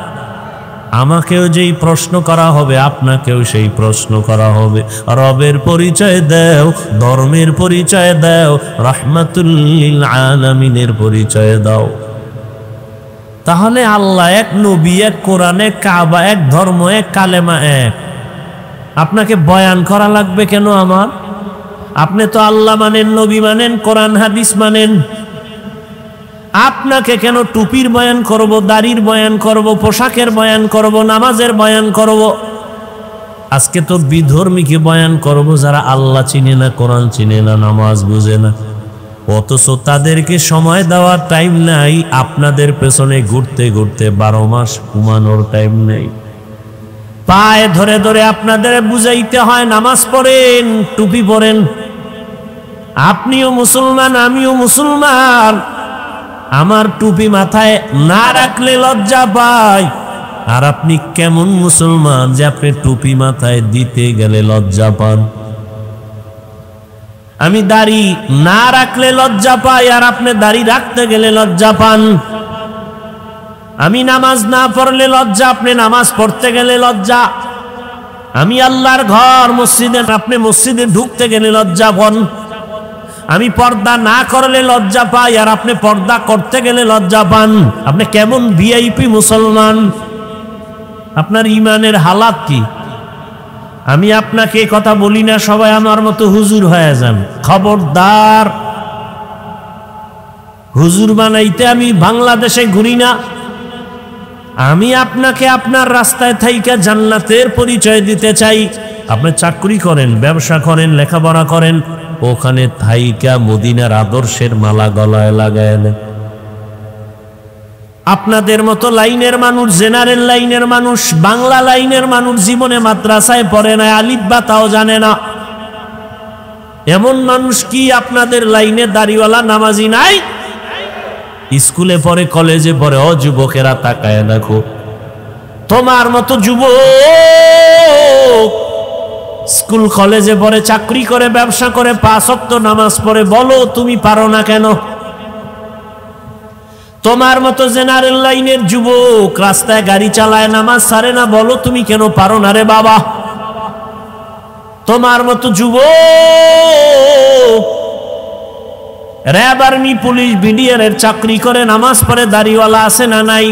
আমাকেও যেই প্রশ্ন করা হবে, আপনাকেও সেই প্রশ্ন করা হবে। রবের পরিচয় দাও, ধর্মের পরিচয় দাও, রাহমাতুল লিল আলামিনের পরিচয় দাও। তাহলে আল্লাহ এক, নবী এক, কোরআন এক, কাবা এক, ধর্ম এক, কালেমা এক। আপনাকে বয়ান করা লাগবে কেন আমার? আপনি তো আল্লাহ মানেন, নবী মানেন, কোরআন হাদিস মানেন। আপনাকে কেন টুপির বয়ান করব, দাড়ির বয়ান করব, পোশাকের বয়ান করব, নামাজের বয়ান করব? আজকে তো বিধর্মীকে বয়ান করব যারা আল্লাহ চিনে না, কোরআন চিনে না, নামাজ বুঝে না, অথচ তাদেরকে সময় দেওয়ার টাইম নাই। আপনাদের পেছনে ঘুরতে ঘুরতে 12 মাস ঘুমানোর টাইম নেই। পায়ে ধরে ধরে আপনাদের বুঝাইতে হয়, নামাজ পড়েন, টুপি পরেন। আপনিও মুসলমান, আমিও মুসলমান। আমার টুপি মাথায় না রাখলে লজ্জা পাই। আর আপনি কেমন মুসলমান যে আপনি টুপি মাথায় দিতে গেলে লজ্জা পান? আমি দাড়ি না রাখলে লজ্জা পাই, আর আপনি দাড়ি রাখতে গেলে লজ্জা পান। আমি নামাজ না পড়লে লজ্জা, আপনি নামাজ পড়তে গেলে লজ্জা। আমি আল্লাহর ঘর মসজিদে, আপনি মসজিদে ঢুকতে গেলে লজ্জা পান। আমি পর্দা না করলে লজ্জা পাই, আর আপনি পর্দা করতে গেলে লজ্জা পান। আপনি কেমন ভিআইপি মুসলমান? আপনার ইমানের হালাত কি? আমি আপনাকে কথা বলি না সবাই আমার মতো হুজুর হয়ে যান। খবরদার, হুজুর বানাইতে আমি বাংলাদেশে ঘুরি না। আমি আপনাকে আপনার রাস্তায় থাইকা জান্নাতের পরিচয় দিতে চাই। আপনি চাকরি করেন, ব্যবসা করেন, লেখাপড়া করেন, ওখানে থাইকা মদিনার আদর্শের মালা গলায় লাগায় নেন। আপনাদের মতো লাইনের মানুষ, জেনারেল লাইনের মানুষ, বাংলা লাইনের মানুষ জীবনে মাদ্রাসায় পড়ে না, আলিফ বা তাও জানে না। এমন মানুষ কি আপনাদের লাইনে দাড়িওয়ালা নামাজি নাই? স্কুলে পড়ে, কলেজে পড়ে। ও যুবকেরা তাকায় দেখো, তোমার মতো যুবক স্কুল কলেজে পড়ে, চাকরি করে, ব্যবসা করে, 5 ওয়াক্ত নামাজ পড়ে, বলো তুমি পারো না কেন? তোমার মতো জেনারেল লাইনের যুবক রাস্তায় গাড়ি চালায়, নামাজ ছাড়ে না, বলো তুমি কেন পারো না রে বাবা? তোমার মতো যুবক র্যাব, আর্মি, পুলিশ, বিডিআর এর চাকরি করে, নামাজ পড়ে, দাড়িওয়ালা আছে না নাই?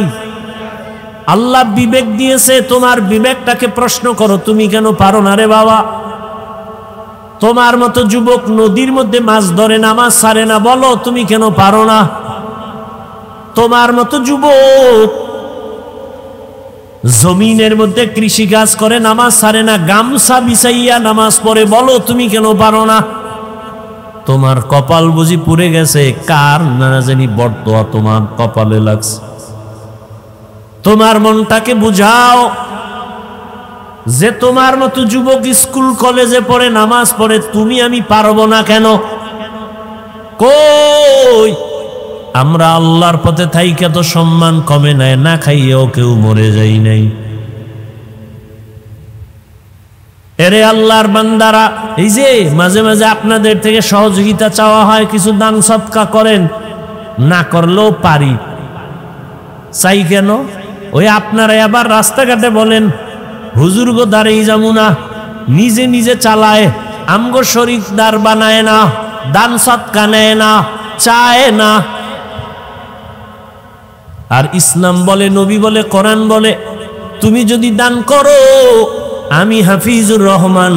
আল্লাহ বিবেক দিয়েছে, তোমার বিবেকটাকে প্রশ্ন করো, তুমি কেন পারো না রে বাবা? তোমার মতো যুবক নদীর মধ্যে মাছ ধরে, নামাজ ছাড়ে না, বলো তুমি কেন পারো না? তোমার মতো যুবক জমিনের মধ্যে কৃষি কাজ করে, নামাজ ছাড়ে না, গামছা বিছাইয়া নামাজ পড়ে, বলো তুমি কেন পারো না? তোমার কপাল বুঝি পুড়ে গেছে? কার না জানি বর্তমান তোমার কপালে লাগছে। তোমার মনটাকে বুঝাও যে তোমার মতো যুবক স্কুল কলেজে পড়ে, নামাজ পড়ে, তুমি আমি পারবো না কেন? কই আমরা আল্লাহর পথে থাইকা তো সম্মান কমে নাই, না খাইয়েও কেউ মরে যাই নাই। এরে আল্লাহর বান্দারা, এই যে মাঝে মাঝে আপনাদের থেকে সহযোগিতা চাওয়া হয়, কিছু দান সদকা করেন, না করলেও পারি, চাই কেন? ওই আপনারা আবার রাস্তাঘাটে বলেন হুজুর গো দাঁড়িয়ে যাবো না, নিজে নিজে চালায়, আমগো শরীকদার বানায় না, দান সদকা নেয় না, চায় না। আর ইসলাম বলে, নবী বলে, কোরআন বলে, তুমি যদি দান করো, আমি হাফিজুর রহমান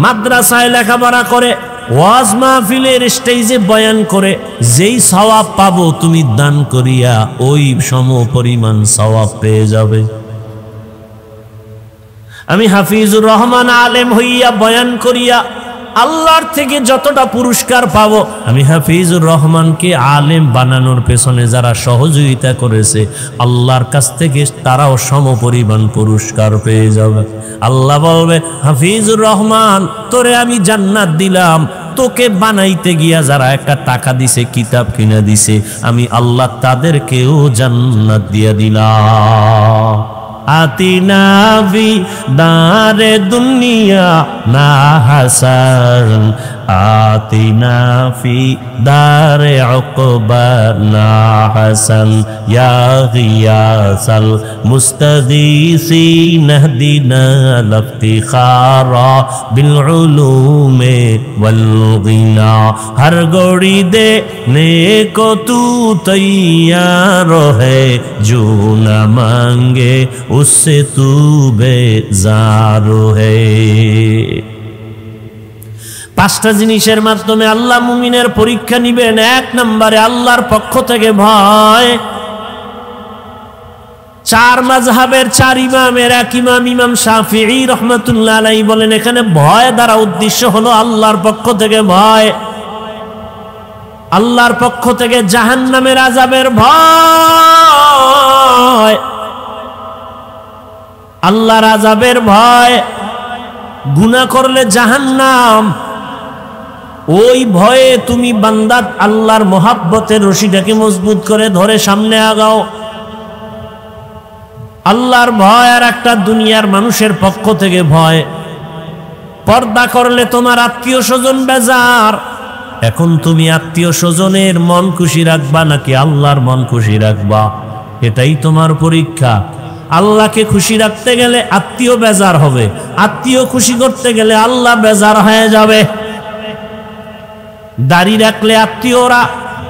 মাদ্রাসায় লেখাপড়া করে, ওয়াজ মাহফিলের স্টেজে বয়ান করে যেই সওয়াব পাবো, তুমি দান করিয়া ওই সম পরিমাণ সওয়াব পেয়ে যাবে। আমি হাফিজুর রহমান আলেম হইয়া বয়ান করিয়া আল্লাহর থেকে যতটা পুরস্কার পাবো, আমি হাফিজুর রহমানকে আলেম বানানোর পেছনে যারা সহযোগিতা করেছে আল্লাহর কাছ থেকে তারাও সমপরিমাণ পুরস্কার পেয়ে যাবে। আল্লাহ বলবে, হাফিজুর রহমান তোরে আমি জান্নাত দিলাম, তোকে বানাইতে গিয়া যারা একটা টাকা দিছে, কিতাব কিনা দিছে, আমি আল্লাহ তাদেরকেও জান্নাত দিয়া দিলাম। আতিনা ফি দারে দুনিয়া না হাসান, আতিনা ফি দারে উকবা না হাসান, ইয়া গিয়াসাল মুস্তাগীসিন ইহদিনা লিফতিখারা বিল উলুমে ওয়াল গিনা। হর গড়ি দে নেको तू तैयार है, जो न मांगे उससे तू बेजार है। পাঁচটা জিনিসের মাধ্যমে আল্লাহ মুমিনের পরীক্ষা নিবেন। এক নম্বরে আল্লাহর পক্ষ থেকে ভয়। চার মাযহাবের চার ইমামের এক ইমাম, ইমাম শাফিঈ রাহমাতুল্লাহ আলাইহি বলেন, এখানে ভয় দ্বারা উদ্দেশ্য হলো আল্লাহর পক্ষ থেকে ভয়, আল্লাহর পক্ষ থেকে জাহান্নামের আযাবের ভয়, আল্লাহর আযাবের ভয়। গুনাহ করলে জাহান্নাম, ওই ভয়ে তুমি বান্দা আল্লাহর মহাব্বতের রশিটাকে মজবুত করে ধরে সামনে আগাও। আল্লাহর ভয় আর একটা দুনিয়ার মানুষের পক্ষ থেকে ভয়। পর্দা করলে তোমার আত্মীয় স্বজন বেজার। এখন তুমি আত্মীয় স্বজনের মন খুশি রাখবা নাকি আল্লাহর মন খুশি রাখবা, এটাই তোমার পরীক্ষা। আল্লাহকে খুশি রাখতে গেলে আত্মীয় বেজার হবে, আত্মীয় খুশি করতে গেলে আল্লাহ বেজার হয়ে যাবে। দাড়ি রাখলে আত্মীয়রা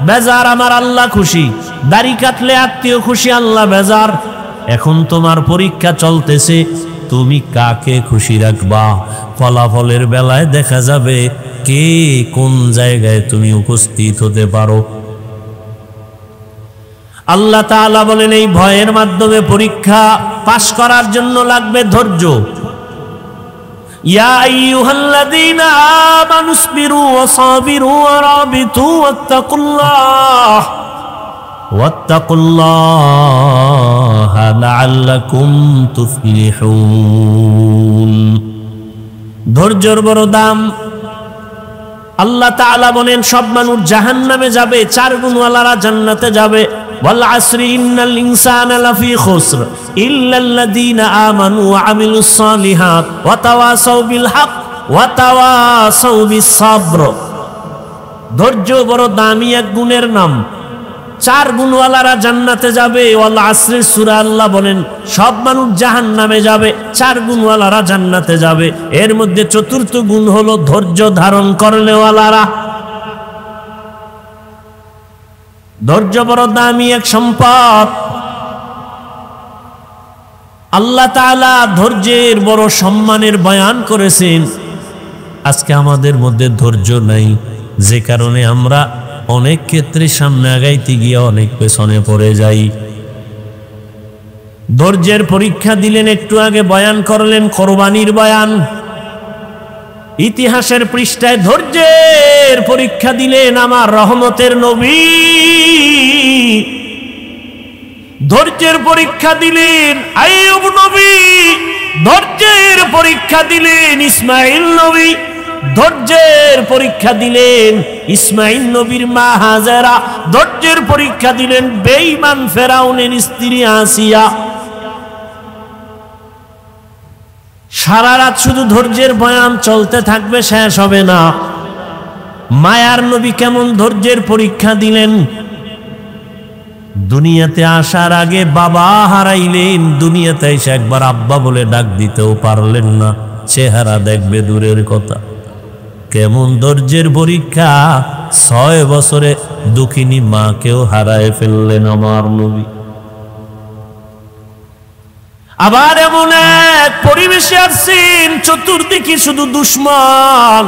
বেজার, আমার আল্লাহ খুশি। দাড়ি কাটলে আত্মীয় খুশি, আল্লাহ বেজার। এখন তোমার পরীক্ষা চলতেছে, তুমি কাকে খুশি রাখবা। ফলাফলের বেলায় দেখা যাবে কে কোন জায়গায় তুমি উপস্থিত হতে পারো। আল্লাহ তাআলা বলেন, এই ভয়ের মাধ্যমে পরীক্ষা পাশ করার জন্য লাগবে ধৈর্য। ইয়া আইয়ুহাল্লাযীনা আমানুসবিরু ওয়া সাবিরু ওয়া রাবিতু ওয়াত্তাকুল্লাহা লাআল্লাকুম তুফলিহুন। ধৈর্যের বড় দাম। আল্লাহ তাআলা বলেন, সব মানুষ জাহান্নামে যাবে, চার গুণওয়ালারা জান্নাতে যাবে। ওয়াল আসরি ইন্নাল ইনসানা লাফি খুসর ইল্লাল্লাযীনা আমানু ওয়া আমিলুস সালিহাত ওয়া তাওয়াসাউ বিল হক ওয়া তাওয়াসাউ বিস সাবর। ধৈর্য বড় দামি এক গুণের নাম। চার গুণওয়ালারা জান্নাতে যাবে। ওয়াল আসরের সূরা আল্লাহ বলেন সব মানুষ জাহান্নামে যাবে, চার গুণওয়ালারা জান্নাতে যাবে। এর মধ্যে চতুর্থ গুণ হলো ধৈর্য ধারণ করলেওয়ালারা। ধৈর্য বড় দামি এক সম্পদ। আল্লাহ তাআলা ধৈর্যের বড় সম্মানের বয়ান করেছেন। আজকে আমাদের মধ্যে ধৈর্য নাই, যে কারণে আমরা অনেক ক্ষেত্রে সামনে আগাইতে গিয়ে অনেক পেছনে পড়ে যাই। ধৈর্যের পরীক্ষা দিলেন, একটু আগে বয়ান করলেন কোরবানির বয়ান। ইতিহাসের পৃষ্ঠায় ধৈর্যের পরীক্ষা দিলেন আমার রহমতের নবী। ধৈর্যের পরীক্ষা দিলেন আইয়ুব নবী, ধৈর্যের পরীক্ষা দিলেন ইসমাইল নবী, ধৈর্যের পরীক্ষা দিলেন ইসমাইল নবীর মা হাজেরা, ধৈর্যের পরীক্ষা দিলেন বেঈমান ফেরাউনের স্ত্রী আসিয়া। সারা রাত শুধু ধৈর্যের বয়ান চলতে থাকবে, শেষ হবে না। মায়ার নবী কেমন ধৈর্যের পরীক্ষা দিলেন। দুনিয়াতে আসার আগে বাবা হারাইলেন, দুনিয়াতে এসে একবার আব্বা বলে ডাক দিতেও পারলেন না, চেহারা দেখবে দূরের কথা। কেমন ধৈর্যের পরীক্ষা, 6 বছরে দুঃখিনী মাকেও হারায় ফেললেন আমার নবী। আবার এমন এক পরিবেশে আসছেন, চতুর্দিকে শুধু দুশ্মন।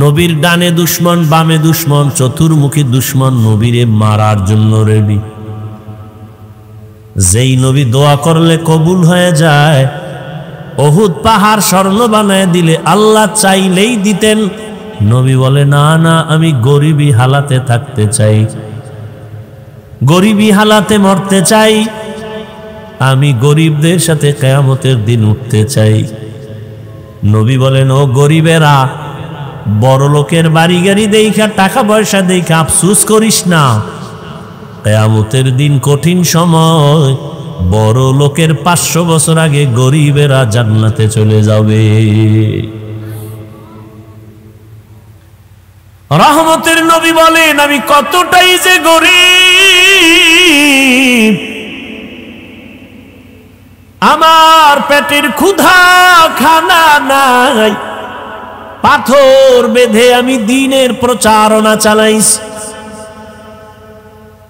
নবীর ডানে দুশ্মন, বামে দুশ্মন, চতুর্মুখী দুশ্মন নবীরে মারার জন্য রেডি। যেই নবী দোয়া করলে কবুল হয়ে যায়, উহুদ পাহাড় স্বর্ণ বানায় দিলে আল্লাহ চাইলেই দিতেন। নবী বলে, না না, আমি গরিবী হালাতে থাকতে চাই, গরিবী হালাতে মরতে চাই, আমি গরিবদের সাথে কিয়ামতের দিন উঠতে চাই। নবী বলেন, ও গরিবেরা, বড় লোকের বাড়ি গাড়ি দেখা, টাকা পয়সা দেখা আফসুস করিস না। কিয়ামতের দিন কঠিন সময়, বড় লোকের 500 বছর আগে গরিবেরা জান্নাতে চলে যাবে। রহমতের নবী বলেন, আমি কতটাই যে গরিব, আমার পেটের ক্ষুধা খানা নাই, পাথর বেঁধে আমি দ্বীনের প্রচারণা চালাইছি।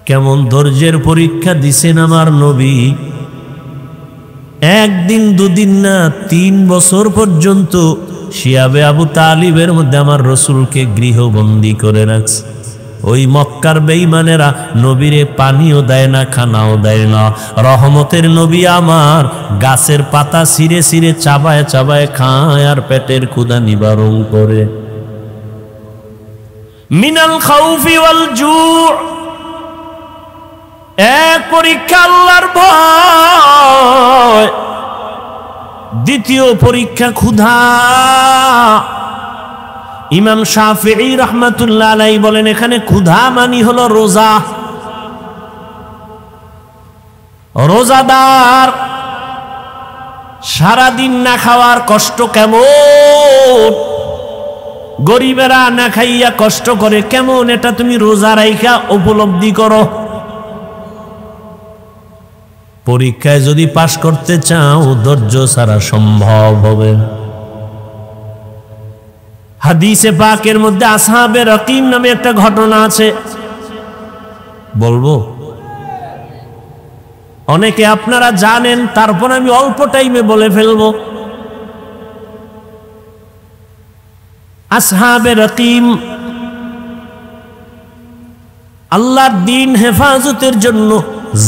কেমন ধৈর্যের পরীক্ষা দিছেন আমার নবী। একদিন দুদিন না, 3 বছর পর্যন্ত শিয়াবে আবু তালিবের মধ্যে আমার রসুলকে গৃহবন্দী করে রাখছে। ওই মক্কার বেঈমানেরা নবীরে পানিও দেয় না, খানাও দেয় না। রহমতের নবী আমার গাছের পাতা ছিঁড়ে ছিঁড়ে চাবায় চাবায় খায় আর পেটের ক্ষুধা নিবারণ করে। মিনাল খাউফি ওয়াল জু, এক পরীক্ষা আল্লাহর ভয়, দ্বিতীয় পরীক্ষা ক্ষুধা। ইমাম শাফিঈ রাহমাতুল্লাহ আলাইহি বলেন, এখানে ক্ষুধা মানি হলো রোজা। রোজাদার সারাদিন না খাওয়ার কষ্ট কেমন, গরিবেরা না খাইয়া কষ্ট করে কেমন, এটা তুমি রোজা রাইখা উপলব্ধি করো। পরীক্ষায় যদি পাশ করতে চাও, ধৈর্য ছাড়া সম্ভব হবে। হাদিসে পাকের মধ্যে আসহাবে রকিম নামে একটা ঘটনা আছে, বলবো? অনেকে আপনারা জানেন, তারপর আমি অল্প টাইমে বলে ফেলবো। আসহাবে রকিম আল্লাহর দ্বীন হেফাজতের জন্য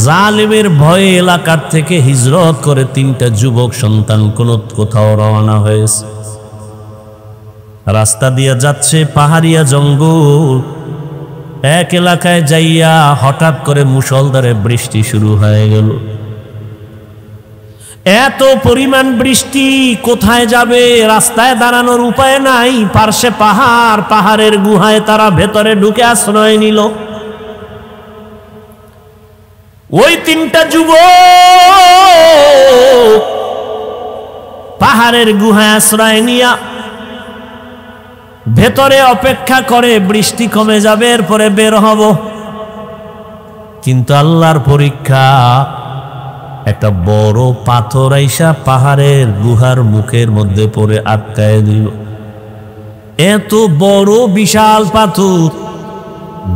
জালেমের ভয়ে এলাকার থেকে হিজরত করে 3টা যুবক সন্তান কোথাও রওনা হয়েছে। রাস্তা দিয়ে যাচ্ছে পাহাড়িয়া জঙ্গল, এক এলাকায় যাইয়া হঠাৎ করে মুষলধারে বৃষ্টি শুরু হয়ে গেল। এত পরিমাণ বৃষ্টি, কোথায় যাবে, রাস্তায় দাঁড়ানোর উপায় নাই। পার্শ্বে পাহাড়, পাহাড়ের গুহায় তারা ভেতরে ঢুকে আশ্রয় নিল। ওই 3টা যুবক পাহাড়ের গুহায় আশ্রয় নিয়া ভেতরে অপেক্ষা করে, বৃষ্টি কমে যাবে, এরপরে বের হব। কিন্তু আল্লাহর পরীক্ষা, একটা বড় পাথর আইসা পাহাড়ের গুহার মুখের মধ্যে পড়ে আটকায় দিল। এত বড় বিশাল পাথর,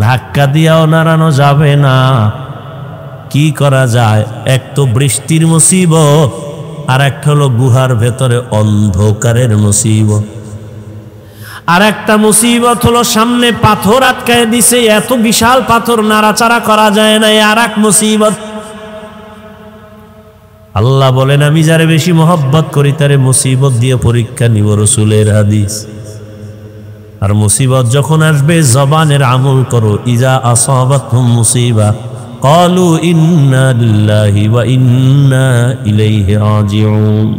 ধাক্কা দিয়াও নাড়ানো যাবে না। কি করা যায়? এক তো বৃষ্টির মুসিবত, আর একটা হলো গুহার ভেতরে অন্ধকারের মুসিবত। আর একটা মুসিবত হলো সামনে পাথর আটকায় দিছে, এত বিশাল পাথর নাড়াচাড়া করা যায় না, আর এক মুসিবত। আল্লাহ বলেন, আমি যারে বেশি মহব্বত করি তারে মুসিবত দিয়ে পরীক্ষা নিব, রসুলের হাদিস। আর মুসিবত যখন আসবে, জবানের আমল করো। ইজা আসাবাতহুম মুসিবা ক্বালু ইন্না লিল্লাহি ওয়া ইন্না ইলাইহি রাজিউন।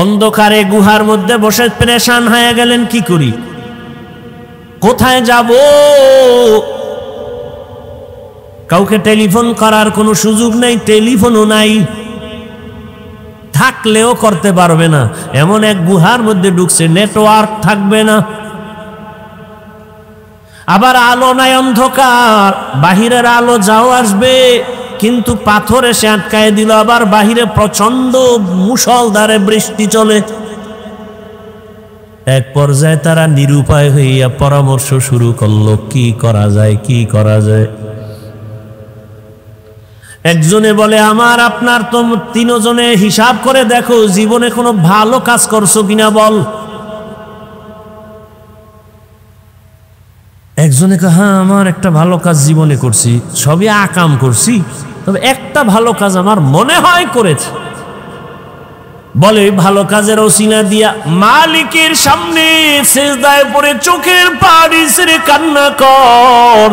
অন্ধকারে গুহার মধ্যে বসে পেরেশান হয়ে গেলেন, কি করি, কোথায় যাব? কাউকে টেলিফোন করার কোনো সুযোগ নাই, টেলিফোনও নাই, থাকলেও করতে পারবে না। এমন এক গুহার মধ্যে ঢুকছে, নেটওয়ার্ক থাকবে না, আবার আলো নাই, অন্ধকার। বাহিরের আলো যাও আসবে, কিন্তু পাথর এসে আটকায় দিল। আবার বাহিরে প্রচন্ড মুষলধারে বৃষ্টি চলে। এক পর্যায়ে তারা নিরুপায় হইয়া পরামর্শ শুরু করলো, কি করা যায়, কি করা যায়। একজনে বলে, আমার আপনার তো 3 জনে হিসাব করে দেখো, জীবনে কোনো ভালো কাজ করছো কিনা বল। একজনে কে, হ্যাঁ আমার একটা ভালো কাজ জীবনে করছি, সবই আকাম করছি, তবে একটা ভালো কাজ আমার মনে হয় করেছি। বলে ভালো কাজের ওসিলা দিয়া মালিকের সামনে সিজদায় পড়ে চোখের পানি ছেড়ে কান্না কর।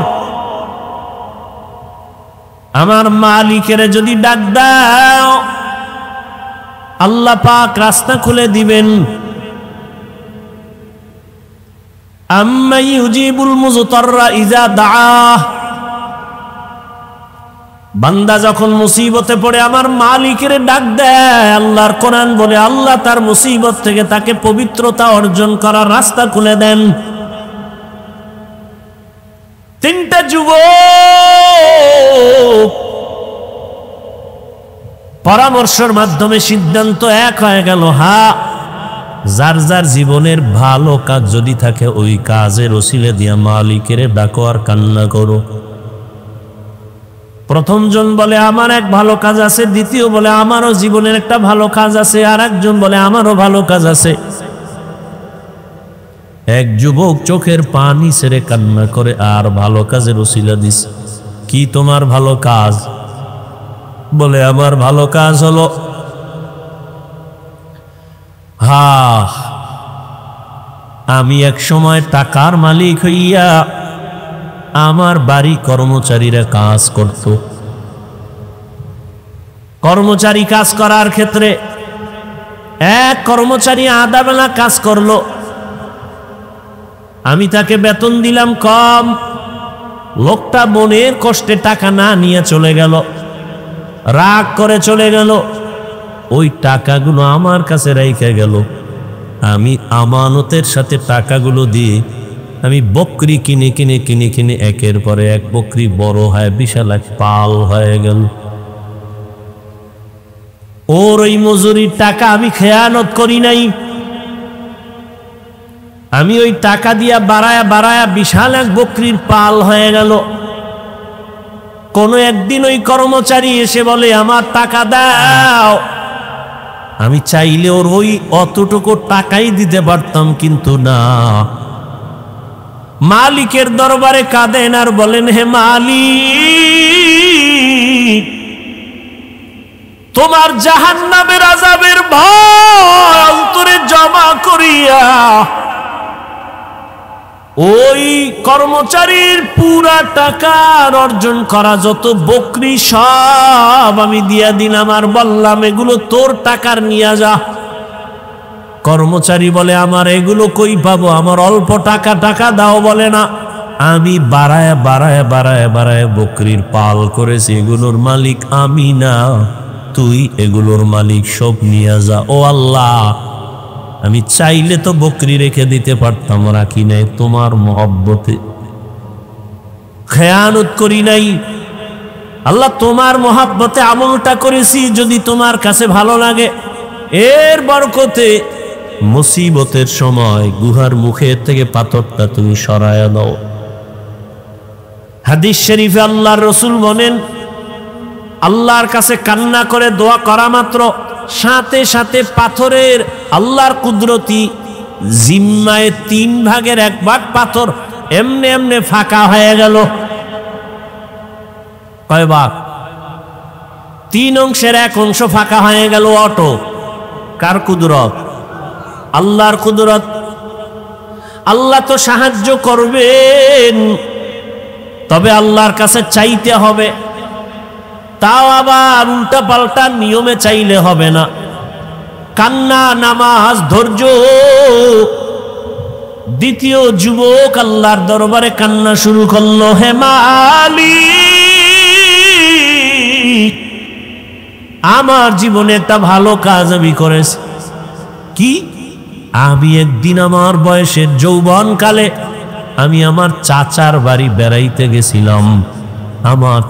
আমার মালিকের যদি ডাক দাও আল্লাহ পাক রাস্তা খুলে দিবেন। আম্মা ইউজিবুল মুযতাররা ইযা দাআহ, বান্দা যখন মুসিবতে পড়ে আমার মালিকের ডাক দেয়, আল্লাহর কোরআন বলে আল্লাহ তার মুসিবত থেকে তাকে পবিত্রতা অর্জন করার রাস্তা খুলে দেন। তিনটা যুবক পরামর্শের মাধ্যমে সিদ্ধান্ত এক হয়ে গেল, হ্যাঁ যার যার জীবনের ভালো কাজ যদি থাকে ওই কাজের ওসিলা দিয়া মালিকের ডাকো আর কান্না করো। প্রথম জন বলে আমার এক ভালো কাজ আছে, দ্বিতীয় বলে আমারও জীবনের একটা ভালো কাজ আছে, আর একজন বলে আমারও ভালো কাজ আছে। এক যুবক চোখের পানি ছেড়ে কান্না করে আর ভালো কাজের ওসিলা দিস। কি তোমার ভালো কাজ? বলে আমার ভালো কাজ হলো আমি এক সময় টাকার মালিক হইয়া আমার বাড়ি কর্মচারীরা কাজ করত। কর্মচারী কাজ করার ক্ষেত্রে এক কর্মচারী আধা বেলা কাজ করলো, আমি তাকে বেতন দিলাম কম। লোকটা মনের কষ্টে টাকা না নিয়ে চলে গেল, রাগ করে চলে গেল। ওই টাকাগুলো আমার কাছে রেখে গেল। আমি আমানতের সাথে টাকাগুলো দিয়ে আমি বকরি কিনে কিনে কিনে কিনে একের পরে এক বকরি বড় হয়, বিশাল এক পাল হয়ে গেল। ওর ওই মজুরির টাকা আমি খেয়ানত করি নাই, আমি ওই টাকা দিয়া বাড়ায়া বাড়ায়া বিশাল এক বকরির পাল হয়ে গেল। কোন একদিন ওই কর্মচারী এসে বলে আমার টাকা দাও। আমি চাইলে ওর ওই অতটুকু টাকাই দিতে পারতাম, কিন্তু না। মালিকের দরবারে কাঁদেন আর বলেন, হে মালিক, তোমার জাহান্নামের আযাবের ভয় অন্তরে জমা করিয়া ওই কর্মচারীর পুরা টাকার অর্জন করা যত বকরি সব আমি দিয়া দিলাম, আর বললাম এগুলো তোর টাকার নিয়ে যা। কর্মচারী বলে আমার এগুলো কই পাবো, আমার অল্প টাকা, টাকা দাও। বলে না, আমি বাড়ায় বাড়ায় বাড়ায় বাড়ায় বকরির পাল করেছি, এগুলোর মালিক আমি না, তুই এগুলোর মালিক, সব নিয়ে যা। ও আল্লাহ, আমি চাইলে তো বকরি রেখে দিতে পারতাম, রাখি নাই, তোমার মহব্বতে খেয়ানত করি নাই। আল্লাহ তোমার মহব্বতে আমলটা করেছি, যদি তোমার কাছে ভালো লাগে এর বরকতে মুসিবতের সময় গুহার মুখের থেকে পাথরটা তুমি সরায়া দাও। হাদিস শরীফে আল্লাহর রাসূল বলেন, আল্লাহর কাছে কান্না করে দোয়া করা মাত্র সাথে সাথে পাথরের আল্লাহর কুদরতি জিম্মায় 3 ভাগের 1 ভাগ পাথর এমনে এমনে ফাঁকা হয়ে গেল। কয় ভাগ? 3 অংশের 1 অংশ ফাঁকা হয়ে গেল। অটো কার কুদরত? আল্লাহর কুদরত। আল্লাহ তো সাহায্য করবেন, তবে আল্লাহর কাছে চাইতে হবে। তাও আবার উল্টা পাল্টা নিয়মে চাইলে হবে না। কান্না, নামাজ, ধৈর্য। দ্বিতীয় যুবক আল্লাহর দরবারে কান্না শুরু করলো, হে মালিক, আমার জীবনে একটা ভালো কাজ আমি করেছি। কি? আমি একদিন আমার বয়সের যৌবনকালে আমি আমার চাচার বাড়ি বেড়াইতে গেছিলাম। আমার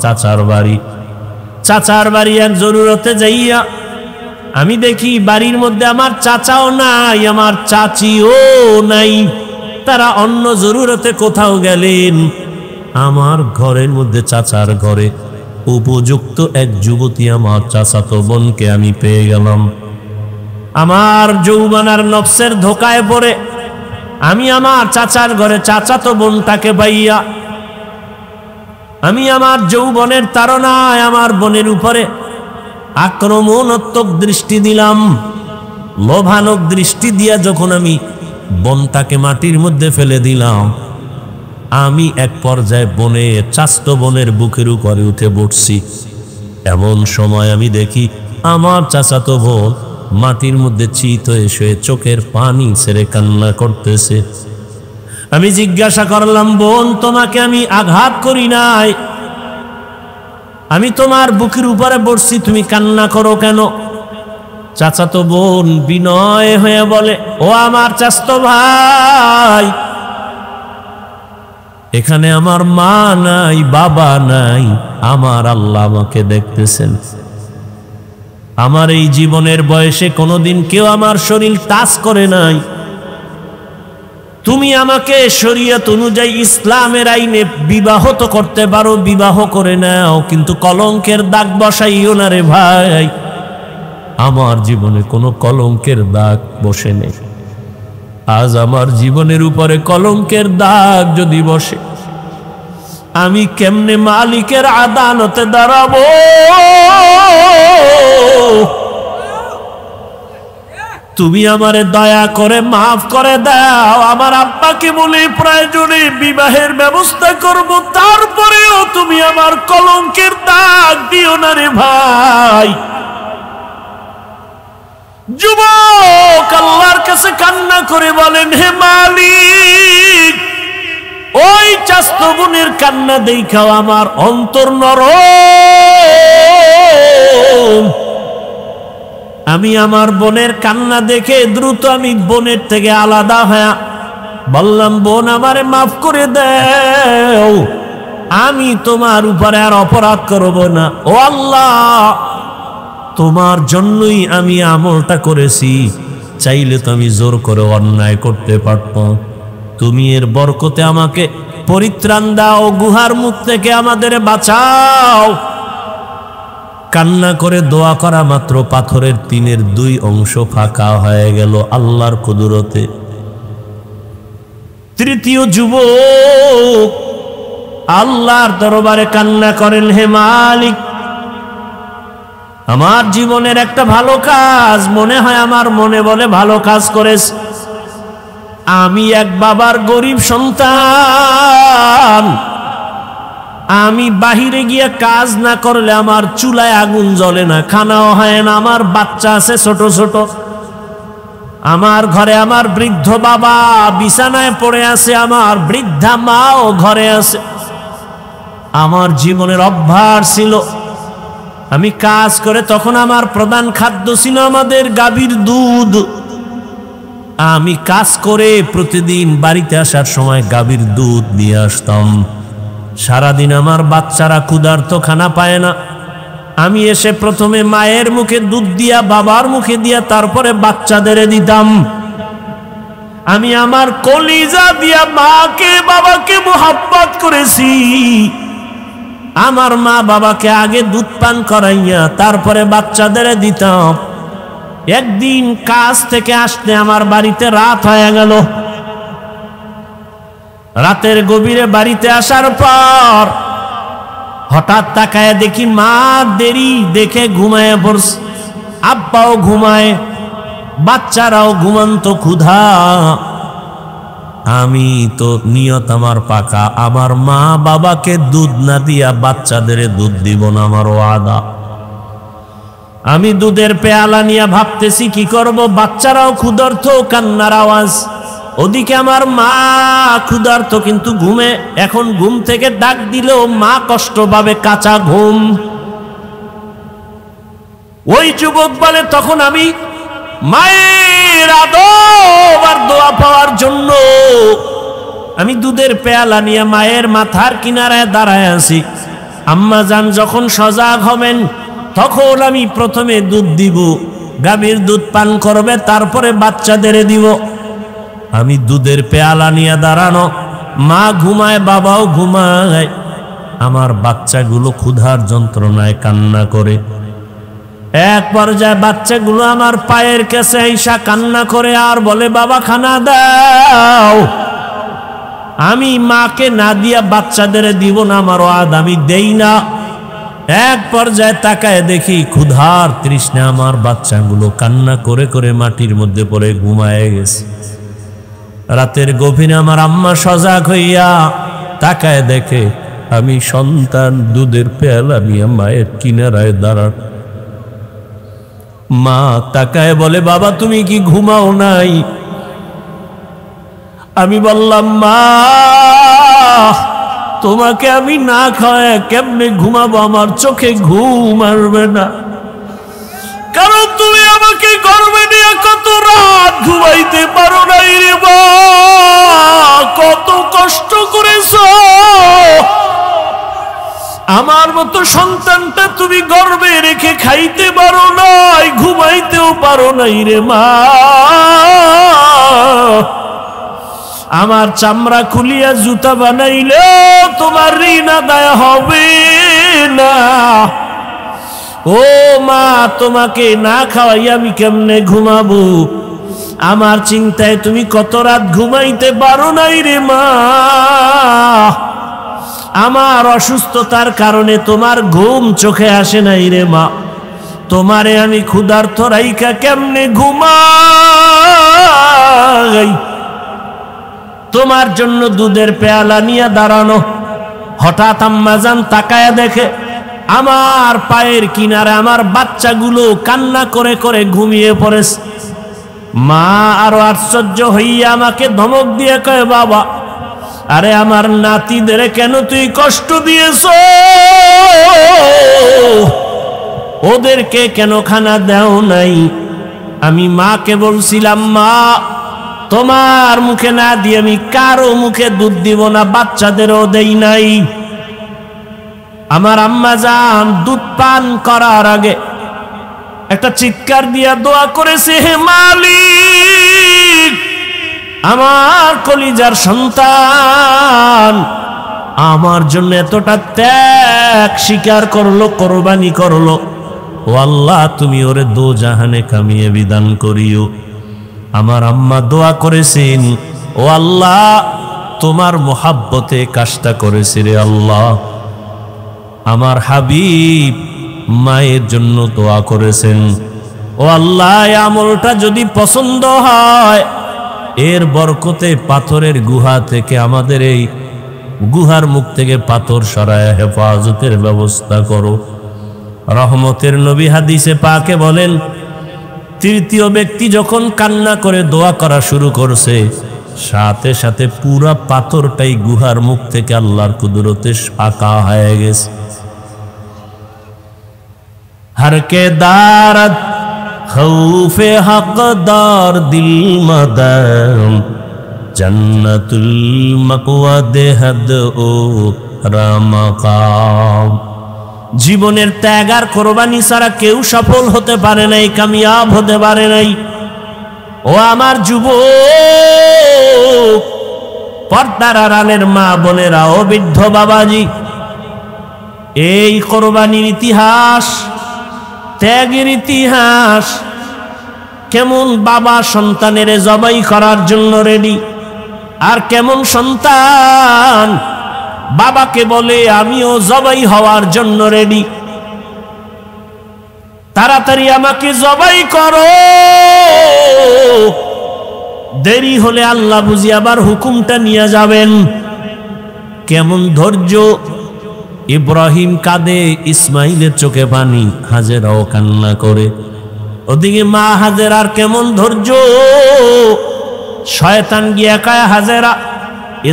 চাচার বাড়ি এক জরুরতে যাইয়া আমি দেখি বাড়ির মধ্যে আমার চাচাও নাই, আমার চাচিও নাই, তারা অন্য জরুরতে কোথাও গেলেন। আমার ঘরের মধ্যে, চাচার ঘরে উপযুক্ত এক যুবতী আমার চাচাতো বোনকে আমি পেয়ে গেলাম। আমার যৌবনার নফসের ধোকায় পড়ে আমি আমার চাচার ঘরে চাচাতো বোনটাকে পাইয়া আমি আমার যৌবনের তাড়নায় আমার বোনের উপরে আক্রমণাত্মক দৃষ্টি দিলাম। লোভানক দৃষ্টি দিয়া যখন আমি বোনটাকে মাটির মধ্যে ফেলে দিলাম, আমি এক পর্যায়ে চাস্তো বোনের বুকের উপরে উঠে বসছি। এমন সময় আমি দেখি আমার চাচাতো বোন মাটির মধ্যে চিত হয়ে শুয়ে চোখের পানি ছেড়ে কান্না করতেছে। আমি জিজ্ঞাসা করলাম, বোন, তোমাকে আমি আঘাত করি নাই, আমি তোমার বুকের উপরে বসছি, তুমি কান্না করো কেন? চাচাতো বোন বিনয় হয়ে বলে, ও আমার চাচাতো ভাই, এখানে আমার মা নাই, বাবা নাই, আমার আল্লাহ আমাকে দেখতেছেন। আমার এই জীবনের বয়সে কোনোদিন কেউ আমার শরীর টাচ করে নাই। তুমি আমাকে শরীয়ত অনুযায়ী ইসলামের আইনে বিবাহ তো করতে পারো, বিবাহ করে নাও, কিন্তু কলঙ্কের দাগ বসাইও না রে ভাই। আমার জীবনে কোনো কলঙ্কের দাগ বসে নেই। আজ আমার জীবনের উপরে কলঙ্কের দাগ যদি বসে, আমি কেমনে মালিকের আদালতে দাঁড়াবো? তুমি আমারে দয়া করে মাফ করে দাও। আমার আব্বাকে বলে প্রয়োজনে বিবাহের ব্যবস্থা করব, তারপরেও তুমি আমার কলঙ্কের দাগ দিও না রে ভাই। যুবক আল্লাহর কাছে কান্না করে বলেন, হে মালিক, ওই চাস্তো বোনের কান্না দেখাও আমার অন্তর নরম। আমি আমার বোনের কান্না দেখে দ্রুত আমি বোনের থেকে আলাদা হয়ে বললাম, বোন, আমারে মাফ করে দাও, আমি তোমার উপরে আর অপরাধ করব না। ও আল্লাহ, তোমার জন্যই আমি আমলটা করেছি, চাইলে তো আমি জোর করে অন্যায় করতে পারতাম। তুমি এর বরকতে আমাকে পরিত্রাণ দাও, গুহার মুখ থেকে আমাদের বাঁচাও। কান্না করে দোয়া করা মাত্র পাথরের 3/2 অংশ ফাঁকা হয়ে গেল আল্লাহর কুদরতে। তৃতীয় যুবক আল্লাহর দরবারে কান্না করেন, হে মালিক, আমার জীবনের একটা ভালো কাজ মনে হয় আমার মনে বলে ভালো কাজ করেছে। আমি এক বাবার গরিব সন্তান, আমি বাহিরে গিয়ে কাজ না করলে আমার চুলায় আগুন জ্বলে না, খানাও হয় না, আমার বাচ্চা আছে ছোট ছোট, আমার ঘরে আমার বৃদ্ধ বাবা বিছানায় পড়ে আছে, আমার বৃদ্ধা মাও ঘরে আছে। আমার জীবনের অভ্যাস ছিল, আমি কাজ করে, তখন আমার প্রধান খাদ্য ছিল আমাদের গাভীর দুধ। আমি কাজ করে প্রতিদিন বাড়িতে আসার সময় গাভীর দুধ নিয়ে আসতাম। সারাদিন আমার বাচ্চারা ক্ষুধার্ত, খানা পায় না। আমি এসে প্রথমে মায়ের মুখে দুধ দিয়া, বাবার মুখে দিয়া, তারপরে বাচ্চাদের দিতাম। আমি আমার কলিজা দিয়া মাকে বাবাকে মোহাব্বত করেছি। আমার মা বাবাকে আগে দুধ পান করাইয়া তারপরে বাচ্চাদের দিতাম। একদিন কাজ থেকে আসতে আমার বাড়িতে রাত হয়ে গেল। রাতের গভীরে বাড়িতে আসার পর হঠাৎ তাকায় দেখি মা দেরি দেখে ঘুমায় পড়ছে, আব্বাও ঘুমায়, বাচ্চারাও ঘুমন্ত ক্ষুধা। আমি তো নিয়ত আমার পাকা, আমার মা বাবাকে দুধ না দিয়া বাচ্চাদের দুধ দিব না, আমার ওয়াদা। আমি দুধের পেয়ালা নিয়ে ভাবতেছি কি করব, বাচ্চারাও ক্ষুধার্ত, কান্নার আওয়াজ। ওদিকে আমার মা ক্ষুধার্ত কিন্তু ঘুমে। এখন ঘুম থেকে ডাক দিলেও মা কষ্ট পাবে, কাঁচা ঘুম। ওই যুবক বলে, তখন আমি মায়ের আদব আর দোয়া পাওয়ার জন্য আমি দুধের পেয়ালা নিয়ে মায়ের মাথার কিনারায় দাঁড়ায় আছি। আম্মা জান যখন সজাগ হবেন তখন আমি প্রথমে দুধ দিব, গাভীর দুধ পান করবে, তারপরে বাচ্চাদের দিব। আমি দুধের পেয়ালা নিয়ে দাঁড়ানো, মা ঘুমায়, বাবাও ঘুমায়, আমার বাচ্চাগুলো ক্ষুধার যন্ত্রণায় কান্না করে। এক পর্যায়ে বাচ্চাগুলো আমার পায়ের কাছে আইসা কান্না করে আর বলে, বাবা খানা দাও। আমি মাকে না দিয়া বাচ্চাদের দিব না, আমার ওয়াদ, আমি দেই না। এক পর্যায়ে তাকায় দেখি ক্ষুধার তৃষ্ণা আমার বাচ্চাগুলো কান্না করে করে মাটির মধ্যে পড়ে ঘুমায় গেছে। রাতের গভীরে আমার আম্মা সজাগ হইয়া তাকায় দেখে আমি সন্তান দুধের পেয়ালা নিয়ে মায়ের কিনারায় দাঁড়ান। মা তাকায় বলে, বাবা তুমি কি ঘুমাও নাই? আমি বললাম, মা তোমাকে আমি না খাওয়ায় কেমনে ঘুমাবো? আমার চোখে ঘুম আসবে না, কারণ তুমি আমাকে গর্বে নিয়ে কত রাত ঘুমাইতে পারো নাই রে মা, কত কষ্ট করেছো। আমার মতো সন্তানটা তুমি গর্বে রেখে খাইতে পারো নাই, ঘুমাইতেও পারো নাই রে মা। আমার চামড়া খুলিয়া জুতা বানাইলে তোমার ঋণ আদায় হবে না। ও মা তোমাকে না খাওয়াই আমি কেমনে ঘুমাবো? আমার চিন্তায় তুমি কত রাত ঘুমাইতে পারো নাই রে মা। আমার অসুস্থতার কারণে তোমার ঘুম চোখে আসে নাই রে মা। তোমারে আমি ক্ষুধার্ত রাইখা কেমনে ঘুমাই? তোমার জন্য দুধের পেয়ালা নিয়ে দাঁড়ানো। হঠাৎ আম্মাজান তাকায়া দেখে আমার পায়ের কিনারে আমার বাচ্চাগুলো কান্না করে করে ঘুমিয়ে পড়েছে। মা আরো আশ্চর্য হইয়া আমাকে ধমক দিয়ে কয়, বাবা আরে আমার নাতিদের কেন তুই কষ্ট দিয়েছ? ওদেরকে কেন খানা দেও নাই? আমি মাকে বলছিলাম, মা তোমার মুখে না দিয়ে আমি কারো মুখে দুধ দিব না, বাচ্চাদেরও দেই নাই। আমার আম্মা জান দুধ পান করার আগে একটা চিৎকার দিয়া দোয়া করেছে, হে মালিক আমার কলিজার সন্তান আমার জন্য এতটা ত্যাগ স্বীকার করলো, কোরবানি করলো, ও আল্লাহ তুমি ওরে দো জাহানে কামিয়ে বিধান করিও। আমার আম্মা দোয়া করেছেন, ও আল্লাহ তোমার মোহাব্বতে কাজটা করেছে রে আল্লাহ। আমার হাবিব মায়ের জন্য দোয়া করেছেন, ও আল্লাহ আমলটা যদি পছন্দ হয় এর বরকতে পাথরের গুহা থেকে আমাদের এই গুহার মুখ থেকে পাথর সরায় হেফাজতের ব্যবস্থা করো। রহমতের নবী হাদিসে পাকে বলেন, তৃতীয় ব্যক্তি যখন কান্না করে দোয়া করা শুরু করছে সাথে সাথে পুরা পাথরটাই গুহার মুখ থেকে আল্লাহর কুদরতে আঁকা হয়ে গেছে। হরকে দারত খৌফে হকদার দিল মদম জন্নতুল মাকওয়া দেহদ ও রামাকাম। জীবনের ত্যাগ আর কোরবানি ছাড়া কেউ সফল হতে পারে নাই, কামিয়াব হতে পারে নাই। ও আমার যুবক, পর্দার আড়ালের মা বোনেরা, ও বৃদ্ধ বাবাজি, এই কোরবানির ইতিহাস, ত্যাগের ইতিহাস, কেমন বাবা সন্তানের জবাই করার জন্য রেডি, আর কেমন সন্তান বাবাকে বলে আমিও জবাই হওয়ার জন্য রেডি, তাড়াতাড়ি আমাকে জবাই করো, দেরি হলে আল্লাহ বুঝি আবার হুকুমটা নিয়ে যাবেন। কেমন ধৈর্য! ইব্রাহিম কাঁদে, ইসমাইলের চোখে পানি, হাজেরাও কান্না করে। ওদিকে মা হাজেরার কেমন ধৈর্য! শয়তান গিয়া কায়, হাজেরা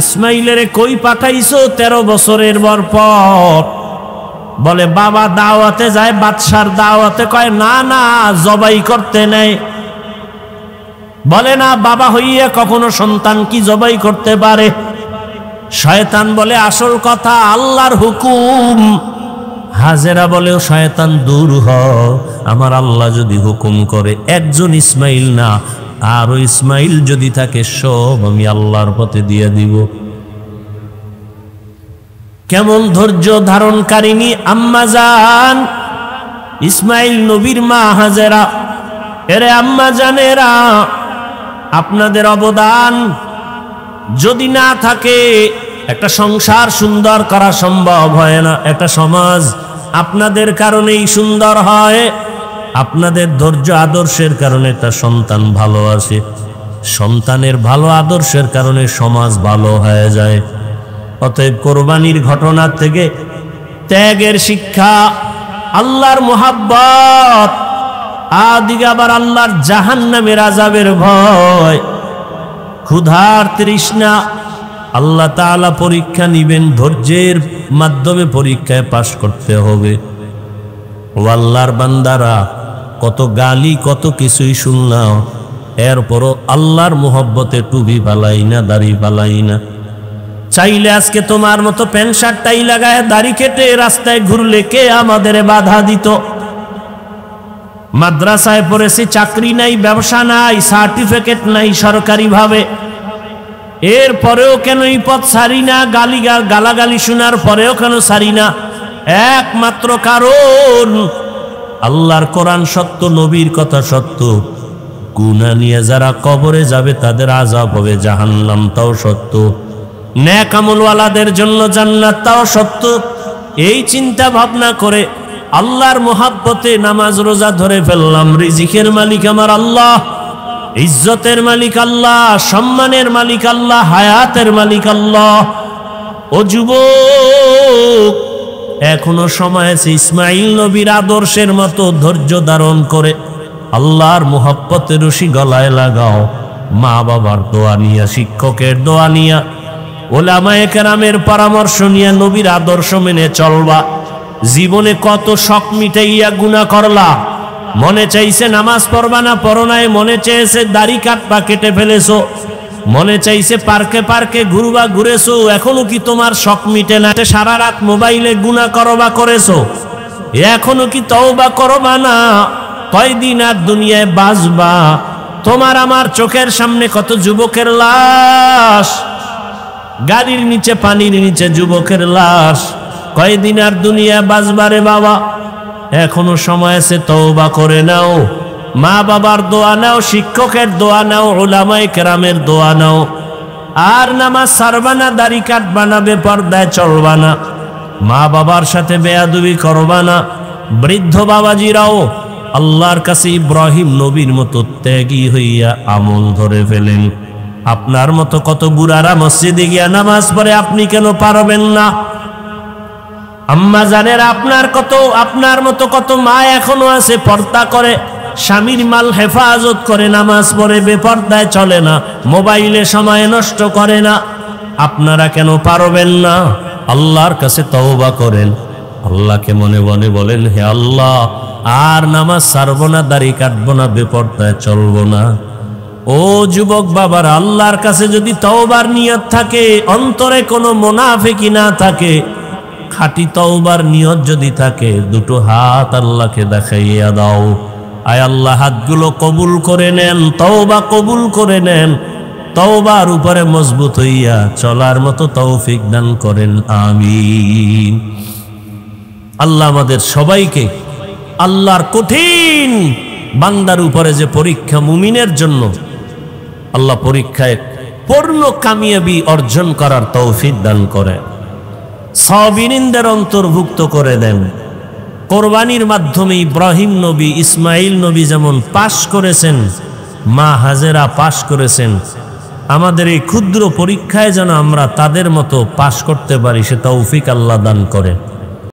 ইসমাইলের কই পাঠাইছো 13 বছরের পর? বলে বাবা দাওয়াতে যায়, বাদশার দাওয়াতে। কয় না না, জবাই করতে নেই। বলে না, বাবা হইয়া কখনো সন্তান কি জবাই করতে পারে? শয়তান বলে আসল কথা আল্লাহর হুকুম। হাজেরা বলে, শয়তান দূর হ, আমার আল্লাহ যদি হুকুম করে একজন ইসমাইল না আরো ইসমাইল যদি থাকে সব আমি আল্লাহর পথে দিয়ে দিব। কেমন ধৈর্য ধারণকারিনী আম্মা জান ইসমাইল নবীর মা হাজেরা। এরে আম্মা জানেরা, আপনাদের অবদান যদি না থাকে একটা সংসার সুন্দর করা সম্ভব হয় না, একটা সমাজ আপনাদের কারণেই সুন্দর হয়, আপনাদের ধৈর্য আদর্শের কারণে তার সন্তান ভালো আসে, সন্তানের ভালো আদর্শের কারণে সমাজ ভালো হয়ে যায়। অতএব কোরবানির ঘটনা থেকে ত্যাগের শিক্ষা, আল্লাহর মুহাব্বত, আদিকে আবার আল্লাহর জাহান্নামের আযাবের ভয়, ক্ষুধার তৃষ্ণা, আল্লাহ তাআলা পরীক্ষা নিবেন, ধৈর্যের মাধ্যমে পরীক্ষায় পাশ করতে হবে। ও আল্লাহর বান্দারা, কত গালি কত কিছুই শুনলাম, এরপরও আল্লাহর মুহাব্বতে টুপি পালাই না, দাড়ি পালাই না। চাইলে আজকে তোমার মতো প্যান্ট শার্টটাই লাগায় দাড়ি কেটে রাস্তায় ঘুরলে কে আমাদের বাধা দিত? মাদ্রাসায় পড়েছি, চাকরি নাই, ব্যবসা নাই, সার্টিফিকেট নাই সরকারি ভাবে, এরপরেও কেন এই পথ ছাড়ি না? গালাগালি শোনার পরেও কেন ছাড়ি না? একমাত্র কারণ আল্লাহর কোরআন সত্য, নবীর কথা সত্য। গুনাহ নিয়ে যারা কবরে যাবে তাদের আযাব হবে জাহান্নাম, তাও সত্য। নেক আমলওয়ালাদের জন্য জান্নাত, তাও সত্য। এই চিন্তা ভাবনা করে আল্লাহর মুহাব্বতে নামাজ রোজা ধরে ফেললাম। রিজিকের মালিক আমার আল্লাহ, ইজ্জতের মালিক আল্লাহ, সম্মানের মালিক আল্লাহ, হায়াতের মালিক আল্লাহ। ও যুবক, এখনো সময় আছে ইসমাইল নবীর আদর্শের মতো ধৈর্য ধারণ করে আল্লাহর মুহাব্বতের রশি গলায় লাগাও। মা বাবার দোয়া নিয়া, শিক্ষকের দোয়া নিয়া, ওলামায়ে কেরামের পরামর্শ নিয়ে নবীর আদর্শ মেনে চলবা। জীবনে কত শখ মিটাইয়া গুনাহ করলা, মনে চাইছে নামাজ পড়বা না, পড়ো নাই, মনে চেয়েছে দাড়ি কাটবা, কেটে ফেলেছো, মনে চাইছে পার্কে পার্কে ঘুরবা, ঘুরেছো, এখনো কি তোমার শখ মিটে না? সারা রাত মোবাইলে গুনাহ করবা, করেছো, এখনো কি তওবা করবা না? কয়দিন আর দুনিয়ায় বাঁচবা? তোমার আমার চোখের সামনে কত যুবকের লাশ, গাড়ির নিচে, পানির নিচে যুবকের লাশ। কয়দিন আর দুনিয়া বাঁচবারে বাবা? এখনো সময় আছে, তওবা করে নাও, মা বাবার দোয়া নাও, শিক্ষকের দোয়া নাও, উলামায়ে কেরামের দোয়া নাও। আর নামাজ ছাড়বা না, দাড়ি কাটবা না, বেপরদায় চলবা না, মা বাবার সাথে বেয়াদবি করবা না। বৃদ্ধ বাবাজিরাও আল্লাহর কাছে ইব্রাহিম নবীর মতো ত্যাগী হইয়া আমল ধরে ফেলেন। আপনার মতো কত বুড়ারা মসজিদে গিয়া নামাজ পড়ে, আপনি কেন পারবেন না? আম্মা জানেরা, আপনার মতো কত মা এখনো আছে পর্দা করে, স্বামীর মাল হেফাজত করে, নামাজ পড়ে, বেপর্দায় চলে না, মোবাইলে সময় নষ্ট করে না। আপনারা কেন পারবেন না? আল্লাহর কাছে তওবা করেন, আল্লাহকে মনে মনে বলেন, হে আল্লাহ, আর নামাজ ছাড়বো না, দাড়ি কাটবো না, বেপর্দায় চলবো না। ও যুবক বাবারা, আল্লাহর কাছে যদি তওবার নিয়ত থাকে, অন্তরে কোনো মুনাফিকি না থাকে, খাঁটি তওবার নিয়ত যদি থাকে, দুটো হাত আল্লাহকে দেখাইয়া দাও। আয় আল্লাহ, হাতগুলো কবুল করে নেন, তওবা কবুল করে নেন, তওবার উপরে মজবুত হইয়া চলার মতো তৌফিক দান করেন, আমিন। আল্লাহ আমাদের সবাইকে আল্লাহর কঠিন বান্দার উপরে যে পরীক্ষা, মুমিনের জন্য আল্লাহ পরীক্ষায় পূর্ণ কামিয়াবি অর্জন করার তৌফিক দান করে, সাবিরিনদের অন্তর্ভুক্ত করে দেন। কোরবানির মাধ্যমে ইব্রাহিম নবী, ইসমাইল নবী যেমন পাশ করেছেন, মা হাজেরা পাশ করেছেন, আমাদের এই ক্ষুদ্র পরীক্ষায় যেন আমরা তাদের মতো পাশ করতে পারি, সে তৌফিক আল্লাহ দান করে।